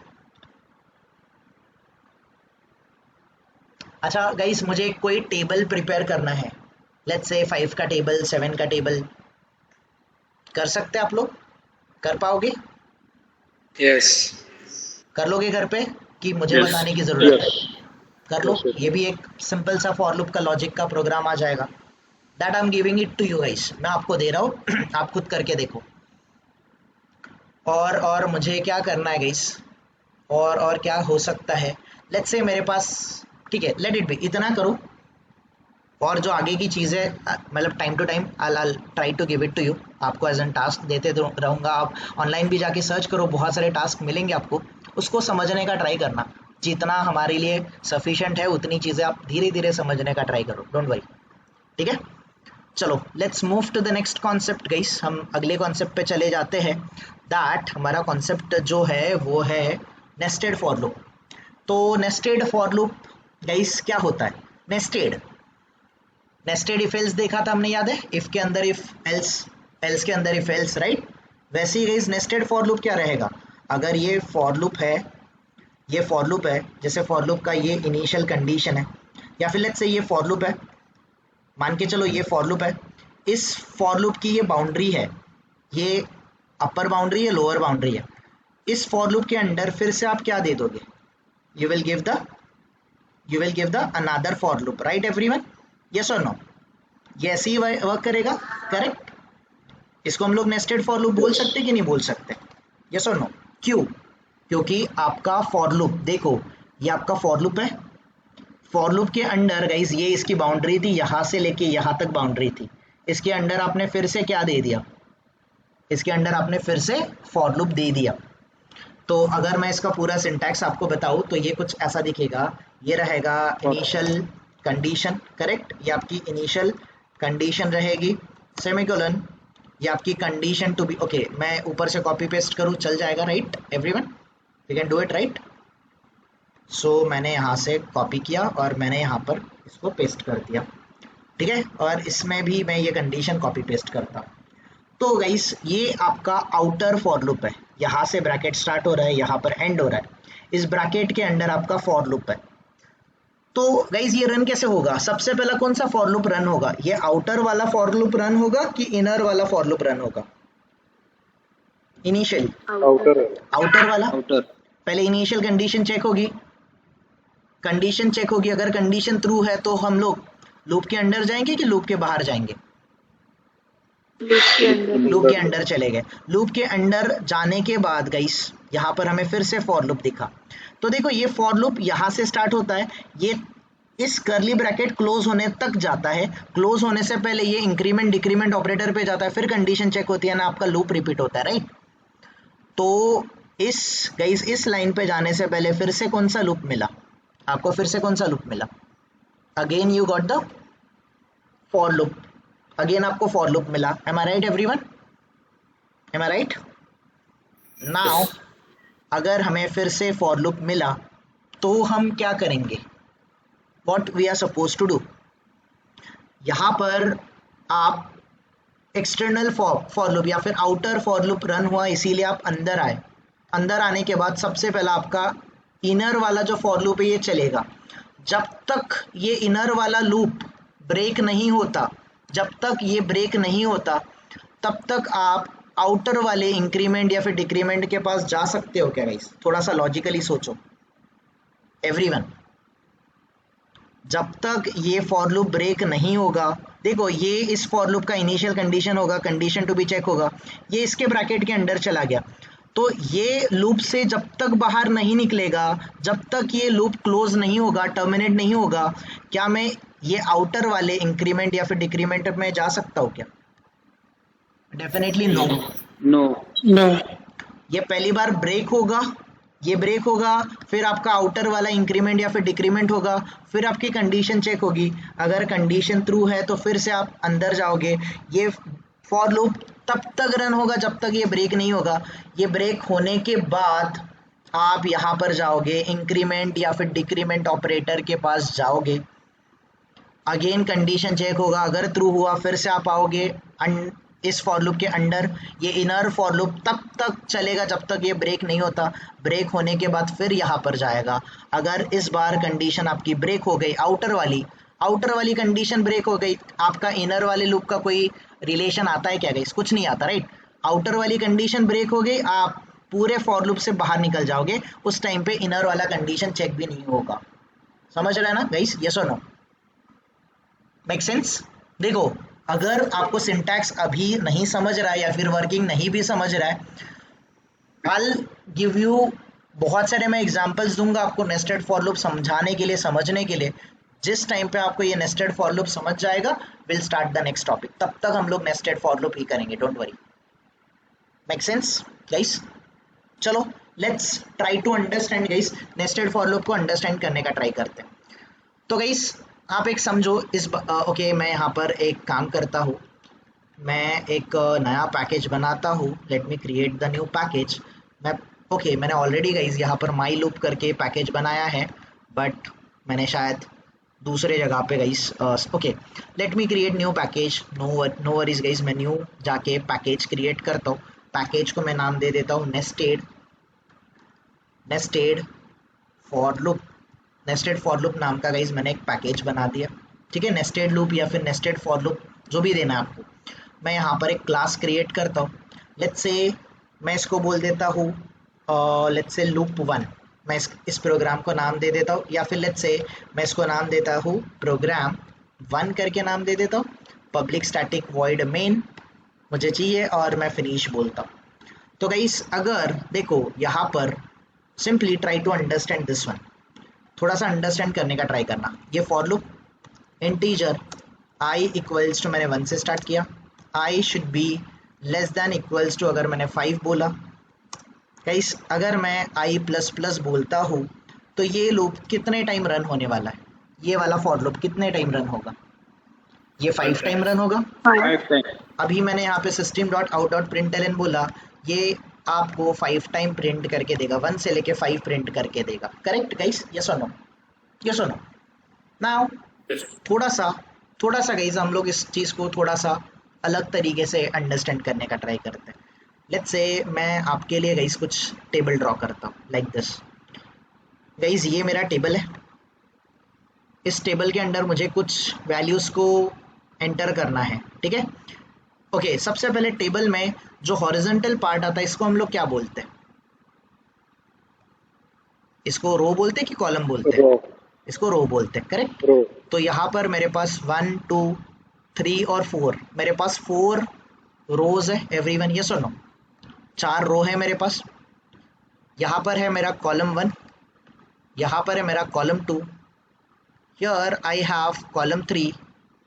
अच्छा गाइस, मुझे कोई टेबल प्रिपेयर करना है, लेट्स से 5 का टेबल, 7 का टेबल कर सकते आप लोग? कर पाओगे? Yes. कर लोगे घर पे कि मुझे Yes. बताने की जरूरत है? Yes. कर लो। Yes, sir. ये भी एक सिंपल सा फॉर लूप का लॉजिक का प्रोग्राम आ जाएगा। That I am giving it to you guys, मैं आपको दे रहा हूँ आप खुद करके देखो। और मुझे क्या करना है गाइस, और क्या हो सकता है, लेट्स से मेरे पास, ठीक है लेट इट बी, इतना करो। और जो आगे की चीज़ें मतलब time to time I try to give it to you, आपको एज एन टास्क देते रहूँगा। आप ऑनलाइन भी जाके सर्च करो, बहुत सारे टास्क मिलेंगे आपको, उसको समझने का ट्राई करना। जितना हमारे लिए सफिशिएंट है उतनी चीज़ें आप धीरे धीरे समझने का ट्राई करो, डोंट वरी, ठीक है। चलो let's move to the next concept guys, हम अगले कॉन्सेप्ट पे चले जाते हैं। दैट हमारा कॉन्सेप्ट जो है वो है नेस्टेड फॉर लूप। तो नेस्टेड फॉर लूप गाइस क्या होता है? नेस्टेड इफ एल्स देखा था हमने, याद है? इफ के अंदर इफ एल्स, एल्स के अंदर इफ एल्स, राइट? वैसे ही गाइस नेस्टेड फॉर लूप क्या रहेगा? अगर ये फॉर लूप है, ये फॉर लूप है, जैसे फॉर लूप का ये इनिशियल कंडीशन है, या फिर लेट्स से ये फॉर लूप है, मान के चलो ये फॉर लूप है। इस फॉर लूप की ये बाउंड्री है, ये अपर बाउंड्री है, लोअर बाउंड्री है। इस फॉर लूप के अंदर फिर से आप क्या दे दोगे? You will give the another for loop, right everyone? Yes और नो? ये ऐसे ही वर्क करेगा, करेक्ट? इसको हम लोग नेस्टेड फॉर लूप बोल सकते कि नहीं बोल सकते? यस और नो? क्यों? क्योंकि आपका फॉर लूप, देखो ये आपका फॉर लूप है, फॉर लूप के अंडर गाइस ये इसकी बाउंड्री थी, यहाँ से लेके यहाँ तक बाउंड्री थी। इसके अंडर आपने फिर से क्या दे दिया? इसके अंडर आपने फिर से फॉर लूप दे दिया। तो अगर मैं इसका पूरा सिंटैक्स आपको बताऊँ तो ये कुछ ऐसा दिखेगा, ये रहेगा इनिशियल कंडीशन, करेक्ट? ये आपकी इनिशियल कंडीशन रहेगी, सेमीकोलन, ये आपकी कंडीशन टू बी, ओके मैं ऊपर से कॉपी पेस्ट करूँ चल जाएगा, right everyone? We can do it, right? So मैंने यहाँ से कॉपी किया और मैंने यहाँ पर इसको पेस्ट कर दिया, ठीक है? और इसमें भी मैं ये कंडीशन कॉपी पेस्ट करता हूँ। तो गाइस ये आपका आउटर फॉर लूप है, यहाँ से ब्रैकेट स्टार्ट हो रहा है, यहाँ पर एंड हो रहा है, इस ब्रैकेट के अंडर आपका फॉर लूप है। तो गाइस ये रन कैसे होगा? सबसे पहला कौन सा फॉर लूप रन होगा? ये आउटर वाला फॉर लूप रन होगा कि इनर वाला फॉर लूप रन होगा? इनिशियली आउटर वाला। आउटर। पहले इनिशियल कंडीशन चेक होगी, कंडीशन चेक होगी, अगर कंडीशन ट्रू है तो हम लोग लूप के अंदर जाएंगे कि लूप के बाहर जाएंगे? लूप के अंदर चले गए। लूप के अंदर जाने के बाद गाइस यहाँ पर हमें फिर से फॉर लूप दिखा। तो देखो ये फॉर लूप यहाँ से स्टार्ट होता है, ये इस कर्ली ब्रैकेट क्लोज होने तक जाता है, क्लोज होने से पहले ये इंक्रीमेंट डिक्रीमेंट ऑपरेटर पे जाता है, फिर कंडीशन चेक होती है ना, आपका लूप रिपीट होता है, राइट? तो इस गाइस इस लाइन पे जाने से पहले फिर से कौन सा लूप मिला आपको? फिर से कौन सा लूप मिला? Again you got the for loop, again आपको फॉर लूप मिला। एम आई राइट एवरीवन? एम आई राइट? नाउ अगर हमें फिर से फॉर लूप मिला तो हम क्या करेंगे? What we are suppose to do? यहाँ पर आप एक्सटर्नल फॉर लूप या फिर आउटर फॉर लूप रन हुआ, इसीलिए आप अंदर आए। अंदर आने के बाद सबसे पहला आपका इनर वाला जो फॉर लूप है ये चलेगा। जब तक ये इनर वाला लूप ब्रेक नहीं होता, जब तक ये ब्रेक नहीं होता तब तक आप आउटर वाले इंक्रीमेंट या फिर डिक्रीमेंट के पास जा सकते हो क्या गाइस? थोड़ा सा लॉजिकली सोचो एवरीवन। जब तक ये फॉर लूप ब्रेक नहीं होगा, देखो ये इस फॉर लूप का इनिशियल कंडीशन होगा, कंडीशन टू बी चेक होगा, ये इसके ब्रैकेट के अंदर चला गया, तो ये लूप से जब तक बाहर नहीं निकलेगा, जब तक ये लूप क्लोज नहीं होगा, टर्मिनेट नहीं होगा, क्या मैं ये आउटर वाले इंक्रीमेंट या फिर डिक्रीमेंट में जा सकता हूँ क्या? Definitely no. नो। ये पहली बार ब्रेक होगा, ये ब्रेक होगा, फिर आपका आउटर वाला इंक्रीमेंट या फिर डिक्रीमेंट होगा, फिर आपकी कंडीशन चेक होगी, अगर कंडीशन ट्रू है तो फिर से आप अंदर जाओगे। ये फॉर लूप तब तक रन होगा जब तक ये ब्रेक नहीं होगा। ये ब्रेक होने के बाद आप यहाँ पर जाओगे, इंक्रीमेंट या फिर डिक्रीमेंट ऑपरेटर के पास जाओगे, अगेन कंडीशन चेक होगा, अगर ट्रू हुआ फिर से आप आओगे इस फॉर लूप के अंडर। ये इनर फॉर लूप तब तक चलेगा जब तक ये ब्रेक नहीं होता, ब्रेक होने के बाद फिर यहाँ पर जाएगा। अगर इस बार कंडीशन आपकी ब्रेक हो गई आउटर वाली, आउटर वाली कंडीशन ब्रेक हो गई, आपका इनर वाले लूप का कोई रिलेशन आता है क्या गाइस? कुछ नहीं आता, राइट? आउटर वाली कंडीशन ब्रेक हो गई, आप पूरे फॉर लूप से बाहर निकल जाओगे, उस टाइम पे इनर वाला कंडीशन चेक भी नहीं होगा। समझ रहे हैं ना गाइस? यस और नो? Make sense? देखो, अगर आपको सिंटैक्स अभी नहीं समझ रहा है या फिर वर्किंग नहीं भी समझ रहा है, I'll give you बहुत सारे मैं एग्जांपल्स दूंगा आपको नेस्टेड फॉर लूप समझाने के लिए, समझने के लिए। जिस टाइम पे आपको ये नेस्टेड फॉर लूप समझ जाएगा, will start the next topic. तब तक हम लोग नेस्टेड फॉर लूप ही करेंगे, don't worry. Make sense guys? चलो let's try to understand guys, nested for loop को अंडरस्टैंड करने का ट्राई करते हैं। तो गाइस आप एक समझो इस ओके, मैं यहाँ पर एक काम करता हूँ, मैं एक नया पैकेज बनाता हूँ। Let me create the new package. मैंने ऑलरेडी गाइज यहाँ पर माई लूप करके पैकेज बनाया है, बट मैंने शायद दूसरे जगह पे guys okay, let me create new package. No worries guys, मैं न्यू जाके पैकेज क्रिएट करता हूँ। पैकेज को मैं नाम दे देता हूँ nested for loop. Nested for loop नाम का गाइज मैंने एक पैकेज बना दिया, ठीक है? नेस्टेड लूप या फिर नेस्टेड फॉर लूप जो भी देना है आपको। मैं यहाँ पर एक क्लास क्रिएट करता हूँ। लेट्स से मैं इसको बोल देता हूँ लेट्स से लूप 1। मैं इस प्रोग्राम को नाम दे देता हूँ, या फिर लेट्स से मैं इसको नाम देता हूँ प्रोग्राम 1 करके नाम दे देता हूँ। पब्लिक स्टैटिक वॉइड मेन मुझे चाहिए और मैं फिनिश बोलता हूँ। तो गाइस अगर देखो यहाँ पर simply try to understand this one, थोड़ा सा अंडरस्टैंड करने का ट्राई करना। ये for loop integer i equals to, मैंने 1 से स्टार्ट किया, i should be less than equals to, अगर मैंने 5 बोला गाइस, अगर मैं i प्लस प्लस बोलता हूँ तो ये लूप कितने टाइम रन होने वाला है? ये वाला फॉर लूप कितने टाइम रन होगा? ये 5 टाइम रन होगा। 5 times. अभी मैंने यहाँ पे system.out.println बोला, ये आपको 5 टाइम प्रिंट करके देगा, 1 से लेके 5 प्रिंट करके देगा। Correct guys? यस और नो? यस और नो? नाउ थोड़ा सा गाइस हम लोग इस चीज़ को थोड़ा सा अलग तरीके से अंडरस्टैंड करने का ट्राई करते हैं। लेट्स से मैं आपके लिए गाइस कुछ टेबल ड्रॉ करता हूँ लाइक दिस। गाइस ये मेरा टेबल है, इस टेबल के अंदर मुझे कुछ वैल्यूज़ को एंटर करना है, ठीक है? ओके, सबसे पहले टेबल में जो हॉरिजॉन्टल पार्ट आता है इसको हम लोग क्या बोलते हैं? इसको रो बोलते हैं कि कॉलम बोलते हैं? Row. इसको रो बोलते हैं, करेक्ट? Row. तो यहाँ पर मेरे पास 1 2 3 और 4, मेरे पास 4 रोज है एवरीवन, यस और नो? 4 रो है मेरे पास। यहाँ पर है मेरा कॉलम 1, यहाँ पर है मेरा column 2, here I have column 3,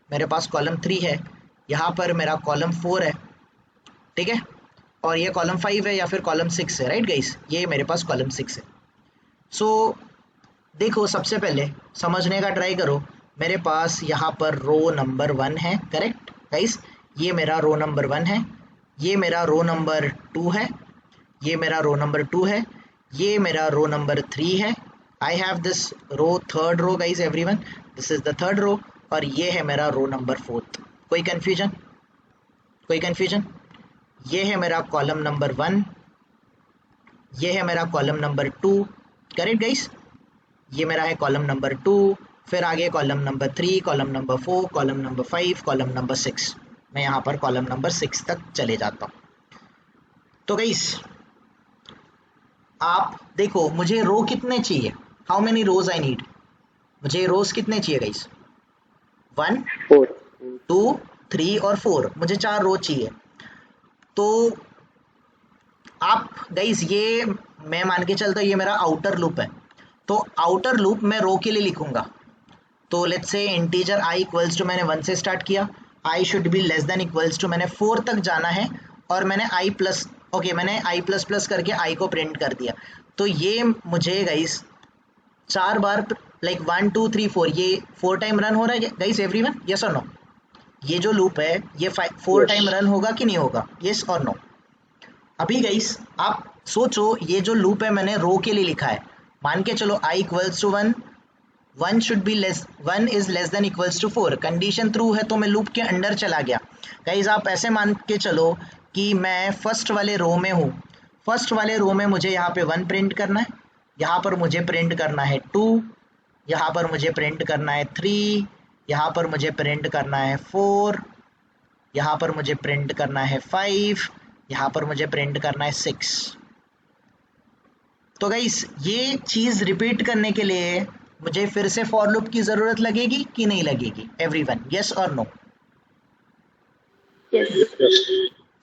मेरे पास कॉलम 3 है, यहाँ पर मेरा कॉलम 4 है, ठीक है? और ये कॉलम 5 है या फिर कॉलम 6 है, राइट गाइस? ये मेरे पास कॉलम 6 है। सो देखो, सबसे पहले समझने का ट्राई करो, मेरे पास यहाँ पर रो नंबर 1 है, करेक्ट गाइस? ये मेरा रो नंबर 1 है, ये मेरा रो नंबर 2 है, ये मेरा रो नंबर 2 है, ये मेरा रो नंबर 3 है। I have this row, third row guys everyone, this is the third row, और ये है मेरा रो नंबर 4। कोई कन्फ्यूजन? कोई कन्फ्यूजन? ये है मेरा कॉलम नंबर 1, ये है मेरा कॉलम नंबर 2, करेक्ट गाइस? ये मेरा है कॉलम नंबर 2, फिर आगे column number 3, column number 4, column number 5, column number 6। मैं यहाँ पर कॉलम नंबर 6 तक चले जाता हूँ। तो गाइस आप देखो, मुझे रो कितने चाहिए? How many rows I need? मुझे रोज कितने चाहिए गाइस? 1 4. 2 3 और 4, मुझे 4 रो चाहिए। तो आप गाइस, ये मैं मान के चलता हूँ ये मेरा आउटर लूप है, तो आउटर लूप मैं रो के लिए लिखूंगा। तो let's say integer i equals to, मैंने 1 से स्टार्ट किया, i should be less than equals to, मैंने 4 तक जाना है, और मैंने i प्लस, ओके मैंने i प्लस प्लस करके i को प्रिंट कर दिया। तो ये मुझे गाइस 4 बार लाइक 1 2 3 4, ये 4 टाइम रन हो रहा है गाइस एवरीवन, यस और नो? ये जो लूप है ये 4 टाइम रन होगा कि नहीं होगा? यस और नो? अभी गाइस आप सोचो, ये जो लूप है मैंने रो के लिए लिखा है, मान के चलो i equals to 1, 1 should be less, 1 is less than equals to 4, condition true है तो मैं लूप के अंदर चला गया। गाइस आप ऐसे मान के चलो कि मैं फर्स्ट वाले रो में हूँ, फर्स्ट वाले रो में मुझे यहाँ पे 1 प्रिंट करना है, यहाँ पर मुझे प्रिंट करना है 2, यहाँ पर मुझे प्रिंट करना है 3, यहाँ पर मुझे प्रिंट करना है 4, यहाँ पर मुझे प्रिंट करना है 5, यहाँ पर मुझे प्रिंट करना है 6। तो गाइस ये चीज़ रिपीट करने के लिए मुझे फिर से फॉर लूप की ज़रूरत लगेगी कि नहीं लगेगी एवरीवन, यस और नो? yes,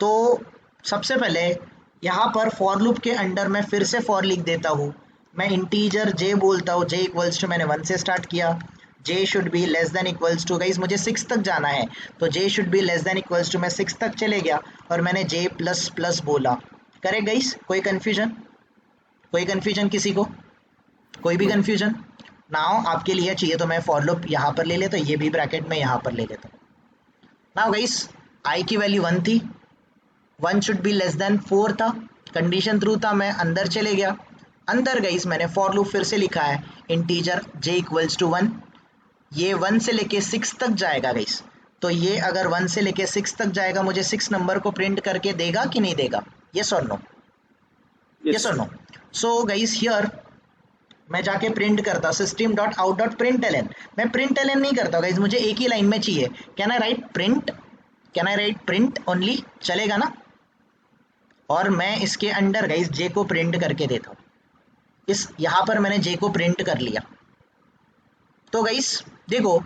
तो सबसे पहले यहाँ पर फॉर लूप के अंडर मैं फिर से फॉर लिख देता हूँ। मैं इंटीजर j बोलता हूँ, j इक्वल्स टू मैंने 1 से स्टार्ट किया, j should be less than equals to, guys मुझे 6 तक जाना है तो j should be less than equals to, मैं 6 तक चले गया और मैंने j प्लस प्लस बोला। Correct guys? कोई कन्फ्यूजन? कोई कन्फ्यूजन किसी को? कोई भी कन्फ्यूजन? नाउ आपके लिए चाहिए तो मैं फॉर लूप यहाँ पर ले लेता हूँ, ये भी ब्रैकेट में यहाँ पर ले लेता हूँ। नाउ गाइस i की वैल्यू 1 थी, 1 शुड बी लेस देन 4 था, कंडीशन ट्रू था, मैं अंदर चले गया। अंदर गाइस मैंने फॉर लूप फिर से लिखा है, इंटीजर j इक्वल्स टू 1, ये 1 से लेके 6 तक जाएगा गाइस। तो ये अगर 1 से लेके 6 तक जाएगा, मुझे 6 नंबर को प्रिंट करके देगा कि नहीं देगा? यस और नो? यस और नो? सो गाइस हियर मैं जाके प्रिंट करता system.out.println, मैं println नहीं करता गाइस, मुझे एक ही लाइन में चाहिए। Can I right print? Can I right print only? चलेगा ना? और मैं इसके अंडर गाइस j को प्रिंट करके देता हूँ। इस यहाँ पर मैंने j को प्रिंट कर लिया। तो गाइस देखो,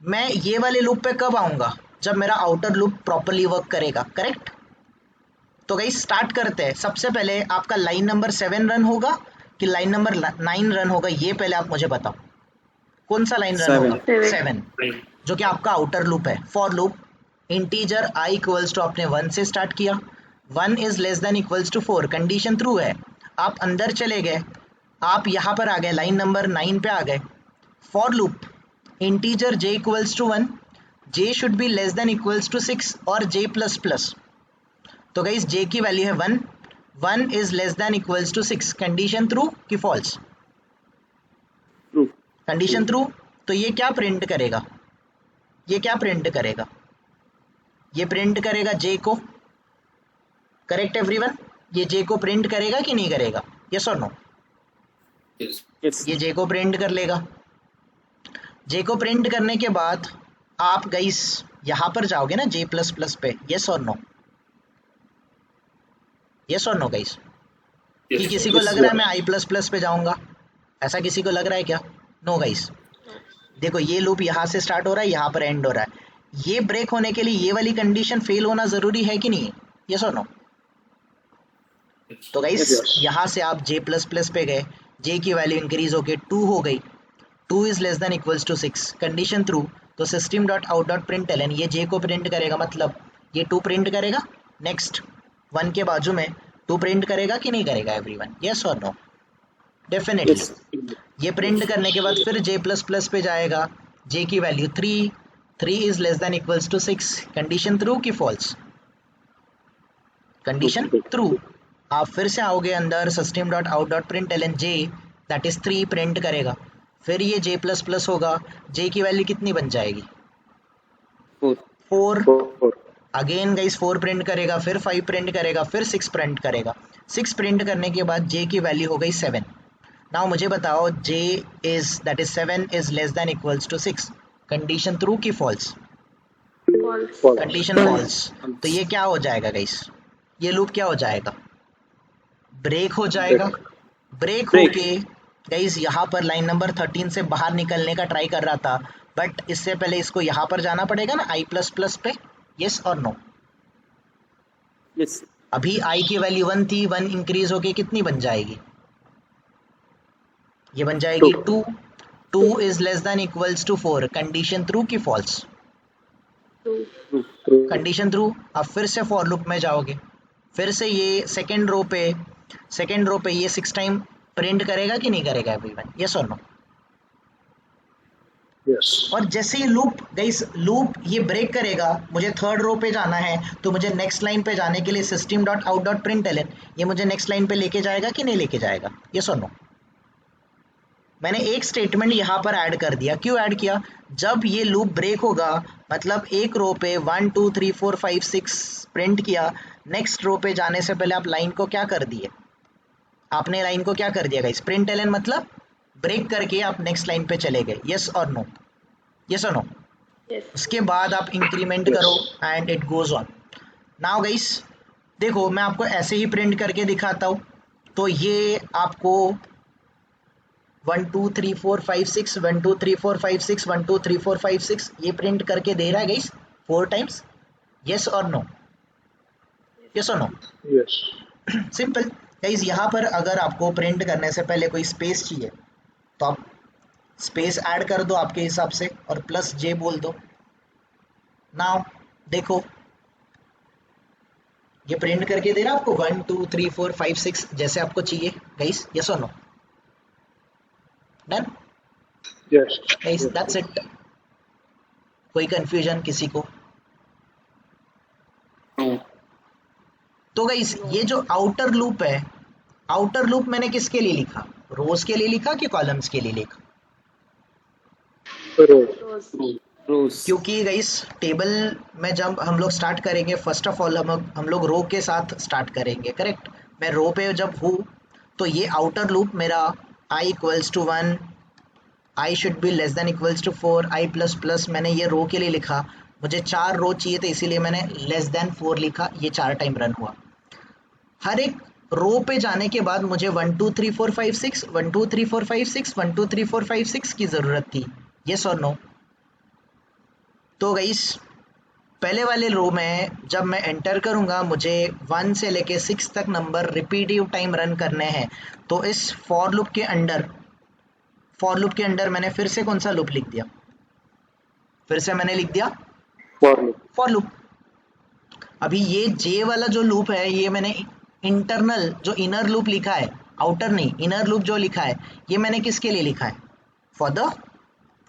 मैं ये वाले लूप पे कब आऊँगा? जब मेरा आउटर लूप प्रॉपरली वर्क करेगा। करेक्ट? तो गाइस स्टार्ट करते हैं। सबसे पहले आपका लाइन नंबर 7 रन होगा कि लाइन नंबर 9 रन होगा, ये पहले आप मुझे बताओ। कौन सा लाइन रन होगा? 7, जो कि आपका आउटर लूप है। For loop integer i equals to, आपने 1 से स्टार्ट किया, 1 is less than equals to 4, condition true है, आप अंदर चले गए, आप यहाँ पर आ गए, लाइन नंबर 9 पे आ गए। For loop integer j equals to 1, j should be less than equals to 6 और j प्लस प्लस। तो गाइस j की वैल्यू है 1, 1 is less than equals to 6, condition true कि फॉल्स? ट्रू। Condition true. तो ये क्या प्रिंट करेगा? ये क्या प्रिंट करेगा? ये प्रिंट करेगा j को। Correct everyone? ये j को प्रिंट करेगा कि नहीं करेगा? यस और नो? Yes. Yes. ये j को प्रिंट कर लेगा। j को प्रिंट करने के बाद आप गाइस यहाँ पर जाओगे ना j प्लस प्लस पे, यस और नो? यस और नो गाइस? कि Yes. किसी को लग रहा है मैं i प्लस प्लस पे जाऊंगा? ऐसा किसी को लग रहा है क्या? No guys. देखो ये लूप यहाँ से स्टार्ट हो रहा है, यहाँ पर एंड हो रहा है, ये ब्रेक होने के लिए ये वाली कंडीशन फेल होना जरूरी है कि नहीं? यस और नो? तो गाइस यहाँ से आप j प्लस प्लस पे गए, j की वैल्यू इंक्रीज होके 2 हो गई, 2 is less than equals to 6, condition true. तो system.out.println ये j को प्रिंट करेगा, मतलब ये 2 प्रिंट करेगा, नेक्स्ट 1 के बाजू में 2 प्रिंट करेगा कि नहीं करेगा एवरीवन? यस और नो? डेफिनेटली। Yes. ये प्रिंट करने के बाद फिर j प्लस प्लस पे जाएगा, j की value 3, 3 is less than equals to 6, condition true कि फॉल्स? Condition true. आप फिर से आओगे अंदर, system.out.println j that is 3 print करेगा, फिर ये j प्लस प्लस होगा, j की वैल्यू कितनी बन जाएगी? 4। अगेन गाइस 4 प्रिंट करेगा, फिर 5 प्रिंट करेगा, फिर 6 प्रिंट करेगा। 6 प्रिंट करने के बाद j की वैल्यू हो गई 7। नाउ मुझे बताओ j is that is 7 is less than equals to 6, condition true कि फॉल्स? false, condition false. तो ये क्या हो जाएगा गाइस? ये लूप क्या हो जाएगा? ब्रेक हो जाएगा। ब्रेक होके गाइस यहाँ पर लाइन नंबर 13 से बाहर निकलने का ट्राई कर रहा था, बट इससे पहले इसको यहाँ पर जाना पड़ेगा ना i प्लस प्लस पे, यस और नो? Yes. अभी i की वैल्यू 1 थी, 1 इंक्रीज होके कितनी बन जाएगी? ये बन जाएगी 2, 2 is less than equals to 4, condition true कि फॉल्स? true, condition true. अब फिर से फॉर लूप में जाओगे, फिर से ये सेकेंड रो पे ये 6 टाइम प्रिंट करेगा कि नहीं करेगा एवरीवन? यस और नो? Yes. और जैसे ही लूप ये ब्रेक करेगा, मुझे थर्ड रो पे जाना है, तो मुझे नेक्स्ट लाइन पे जाने के लिए system.out.println ये मुझे नेक्स्ट लाइन पे लेके जाएगा कि नहीं लेके जाएगा? यस और नो? मैंने एक स्टेटमेंट यहाँ पर ऐड कर दिया। क्यों ऐड किया? जब ये लूप ब्रेक होगा, मतलब एक रो पे 1 2 3 4 5 6 प्रिंट किया, नेक्स्ट रो पे जाने से पहले आप लाइन को क्या कर दिए? आपने लाइन को क्या कर दिया गाइस? println मतलब ब्रेक करके आप नेक्स्ट लाइन पे चले गए, यस और नो? यस और नो? Yes. उसके बाद आप इंक्रीमेंट करो and it goes on. Now guys देखो मैं आपको ऐसे ही प्रिंट करके दिखाता हूँ. तो ये आपको 1 2 3 4 5 6 1 2 3 4 5 6 1 2 3 4 5 6 ये प्रिंट करके दे रहा है गाइस 4 टाइम्स. यस और नो? यस और नो? Yes. Simple guys. यहाँ पर अगर आपको प्रिंट करने से पहले कोई स्पेस चाहिए तो आप स्पेस ऐड कर दो आपके हिसाब से और प्लस जे बोल दो. नाउ देखो ये प्रिंट करके दे रहा है आपको 1 2 3 4 5 6 जैसे आपको चाहिए गाइस. यस और no? Done Yes. Guys, that's it. कोई कंफ्यूजन किसी को? No. तो गाइस ये जो आउटर लूप है, आउटर लूप मैंने किसके लिए लिखा? रोज के लिए लिखा कि कॉलम्स के लिए लिखा? Row. Rows. Rows. क्योंकि गाइस टेबल में जब हम लोग स्टार्ट करेंगे फर्स्ट ऑफ ऑल हम लोग रो के साथ स्टार्ट करेंगे. करेक्ट? मैं रो पे जब हूँ तो ये आउटर लूप मेरा i equals to 1, i should be less than equals to 4, i plus plus मैंने ये रो के लिए लिखा. मुझे 4 रो चाहिए तो इसीलिए मैंने लेस देन 4 लिखा. ये 4 टाइम रन हुआ. हर एक रो पे जाने के बाद मुझे 1 2 3 4 5 6 1 2 3 4 5 6 1 2 3 4 5 6 की ज़रूरत थी. यस और नो? तो गाइस पहले वाले रो में जब मैं एंटर करूंगा मुझे 1 से लेके 6 तक नंबर रिपीटिव टाइम रन करने हैं. तो इस फॉर लूप के अंडर मैंने फिर से कौन सा लूप लिख दिया? फिर से मैंने लिख दिया For loop. For loop. अभी ये जे वाला जो लूप है ये मैंने इंटरनल जो इनर लूप लिखा है, आउटर नहीं, इनर लूप जो लिखा है ये मैंने किसके लिए लिखा है? For the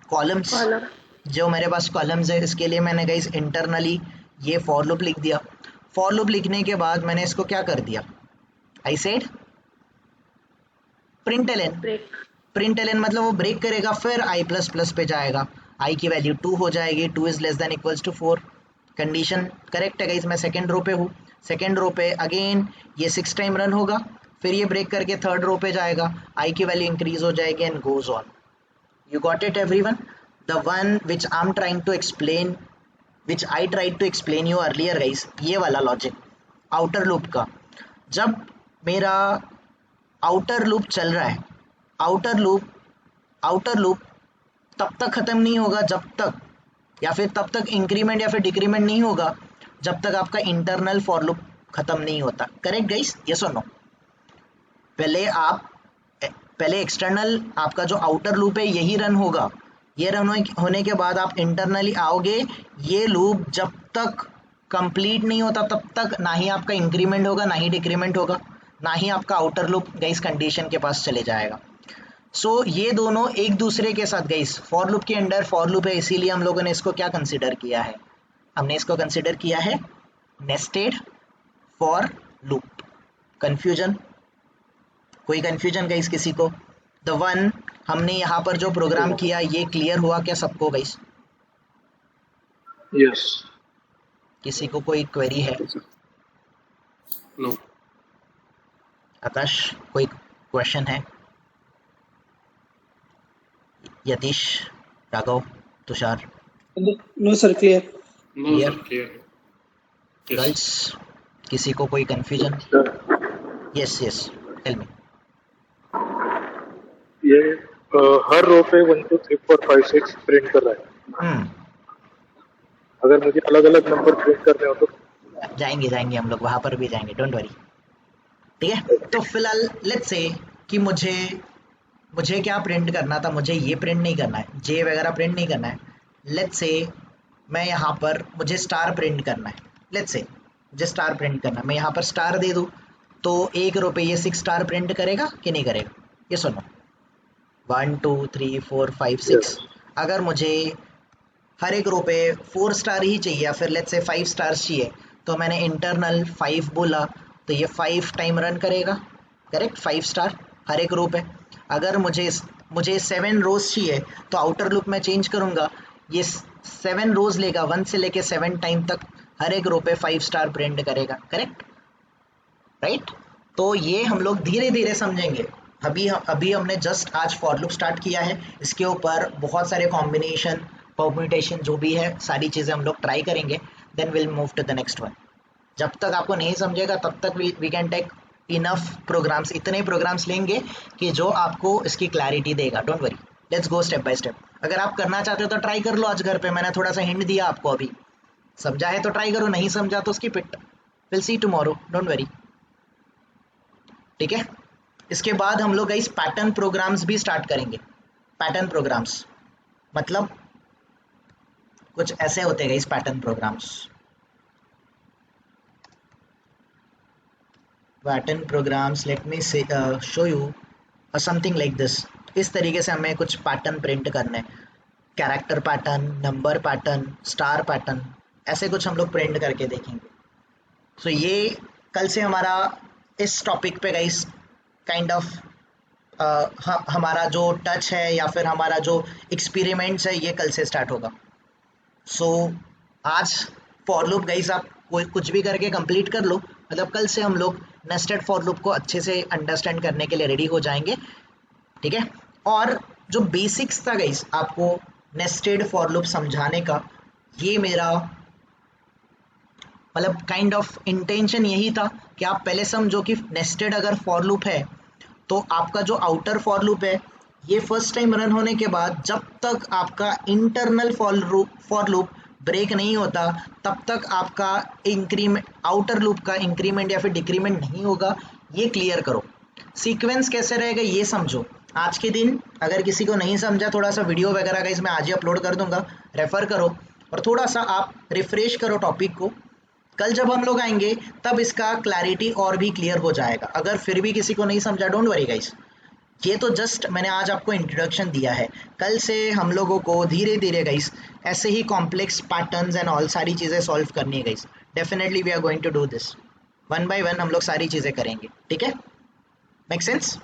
columns. Column. जो मेरे पास कॉलम्स है इसके लिए मैंने गाइस इंटरनली ये फॉर लूप लिख दिया. फॉर लूप लिखने के बाद मैंने इसको क्या कर दिया? I said println. Break. Println मतलब वो ब्रेक करेगा फिर i प्लस प्लस पे जाएगा. i की वैल्यू 2 हो जाएगी. 2 is less than equals to 4. Condition correct है गाइस. मैं सेकंड रो पे हूँ. सेकंड रो पे अगेन ये 6 टाइम रन होगा. फिर ये ब्रेक करके थर्ड रो पे जाएगा. i की वैल्यू इंक्रीज हो जाएगी and goes on. You got it everyone? The one which I'm trying to explain, which I tried to explain you earlier guys, ये वाला लॉजिक आउटर लूप का. जब मेरा आउटर लूप चल रहा है, आउटर लूप तब तक ख़त्म नहीं होगा जब तक, या फिर तब तक इंक्रीमेंट या फिर डिक्रीमेंट नहीं होगा जब तक आपका इंटरनल फॉर लूप ख़त्म नहीं होता. Correct guys? यस और नो? पहले एक्सटर्नल आपका जो आउटर लूप है यही रन होगा. ये रन होने के बाद आप इंटरनली आओगे. ये लूप जब तक कंप्लीट नहीं होता तब तक ना ही आपका इंक्रीमेंट होगा ना ही डिक्रीमेंट होगा, ना ही आपका आउटर लूप गाइस कंडीशन के पास चले जाएगा. सो ये दोनों एक दूसरे के साथ गाइस, फॉर लूप के अंडर फॉर लूप है इसीलिए हम लोगों ने इसको क्या कंसिडर किया है? हमने इसको कंसिडर किया है नेस्टेड फॉर लूप. कंफ्यूजन? कोई कंफ्यूजन गाइस किसी को? द वन हमने यहाँ पर जो प्रोग्राम किया ये क्लियर हुआ क्या सबको गाइस? Yes. किसी को कोई क्वेरी है? No. आकाश कोई क्वेश्चन है? Yatish, Raghav, Tushar? No, sir, clear. No, Clear? sir, clear. Yes. Girls किसी को कोई confusion? Yes yes tell me. ये हर रो पे 1 2 3 4 5 6 प्रिंट कर रहा है. अगर मुझे अलग अलग नंबर प्रिंट करने हो तो जाएंगे हम लोग वहाँ पर भी जाएंगे, डोंट वरी. ठीक है, तो फिलहाल लेट्स से कि मुझे क्या प्रिंट करना था? मुझे ये प्रिंट नहीं करना है, जे वगैरह प्रिंट नहीं करना है. लेट्स से मैं यहाँ पर मुझे स्टार प्रिंट करना है. लेट्स से मुझे स्टार प्रिंट करना है, मैं यहाँ पर स्टार दे दूँ तो 1 रो पे ये 6 स्टार प्रिंट करेगा कि नहीं करेगा? ये सुनो 1 2 3 4 5 6. अगर मुझे हर एक रो पे 4 स्टार ही चाहिए या फिर लेट्स से 5 स्टार्स चाहिए तो मैंने इंटरनल 5 बोला तो ये 5 टाइम रन करेगा. करेक्ट? 5 स्टार हर एक रो पे. अगर मुझे 7 रोज चाहिए तो आउटर लूप में चेंज करूँगा, ये 7 रोज लेगा, 1 से लेके 7 टाइम तक हर एक रो पे 5 स्टार प्रिंट करेगा. करेक्ट? राइट? तो ये हम लोग धीरे धीरे समझेंगे. अभी हमने जस्ट आज फॉर लूप स्टार्ट किया है, इसके ऊपर बहुत सारे कॉम्बिनेशन परम्यूटेशन जो भी है सारी चीज़ें हम लोग ट्राई करेंगे, then will move to the next one. जब तक आपको नहीं समझेगा तब तक we can take enough programs, इतने प्रोग्राम्स लेंगे कि जो आपको इसकी क्लैरिटी देगा। Don't worry, let's go step by step. अगर आप करना चाहते हो तो ट्राई कर लो आज घर पे, मैंने थोड़ा सा हिंट दिया आपको अभी, समझा है तो ट्राई करो, नहीं समझा तो skip it, will see tomorrow, don't worry, ठीक है। इसके बाद हम लोग गाइस पैटर्न प्रोग्राम्स भी स्टार्ट करेंगे। पैटर्न प्रोग्राम्स मतलब कुछ ऐसे होते हैं guys pattern programs. Pattern programs let me show you something like this. इस तरीके से हमें कुछ पैटर्न प्रिंट करने हैं, character pattern, number pattern, star pattern, ऐसे कुछ हम लोग प्रिंट करके देखेंगे। सो ये कल से हमारा इस टॉपिक पे गाइस काइंड ऑफ हमारा जो टच है या फिर हमारा जो एक्सपेरिमेंट्स है ये कल से स्टार्ट होगा। सो आज फॉर लूप गाइस आप कोई कुछ भी करके कंप्लीट कर लो, मतलब कल से हम लोग नेस्टेड फॉर लूप को अच्छे से अंडरस्टैंड करने के लिए रेडी हो जाएंगे, ठीक है। और जो बेसिक्स था गाइस आपको नेस्टेड फॉर लूप समझाने का, ये मेरा मतलब काइंड ऑफ इंटेंशन यही था कि आप पहले समझो कि नेस्टेड अगर फॉर लूप है तो आपका जो आउटर फॉर लूप है ये फर्स्ट टाइम रन होने के बाद जब तक आपका इंटरनल फॉर लूप ब्रेक नहीं होता तब तक आपका इंक्रीमेंट, आउटर लूप का इंक्रीमेंट या फिर डिक्रीमेंट नहीं होगा। ये क्लियर करो, सीक्वेंस कैसे रहेगा ये समझो। आज के दिन अगर किसी को नहीं समझा, थोड़ा सा वीडियो वगैरह का इसमें आज ही अपलोड कर दूंगा, रेफर करो और थोड़ा सा आप रिफ्रेश करो टॉपिक को। कल जब हम लोग आएंगे तब इसका क्लैरिटी और भी क्लियर हो जाएगा। अगर फिर भी किसी को नहीं समझा, डोंट वरी गाइस, ये तो जस्ट मैंने आज आपको इंट्रोडक्शन दिया है। कल से हम लोगों को धीरे धीरे गाइस ऐसे ही कॉम्प्लेक्स पैटर्न्स एंड ऑल सारी चीज़ें सॉल्व करनी है guys. Definitely we are going to do this, one by one हम लोग सारी चीज़ें करेंगे, ठीक है। Make sense?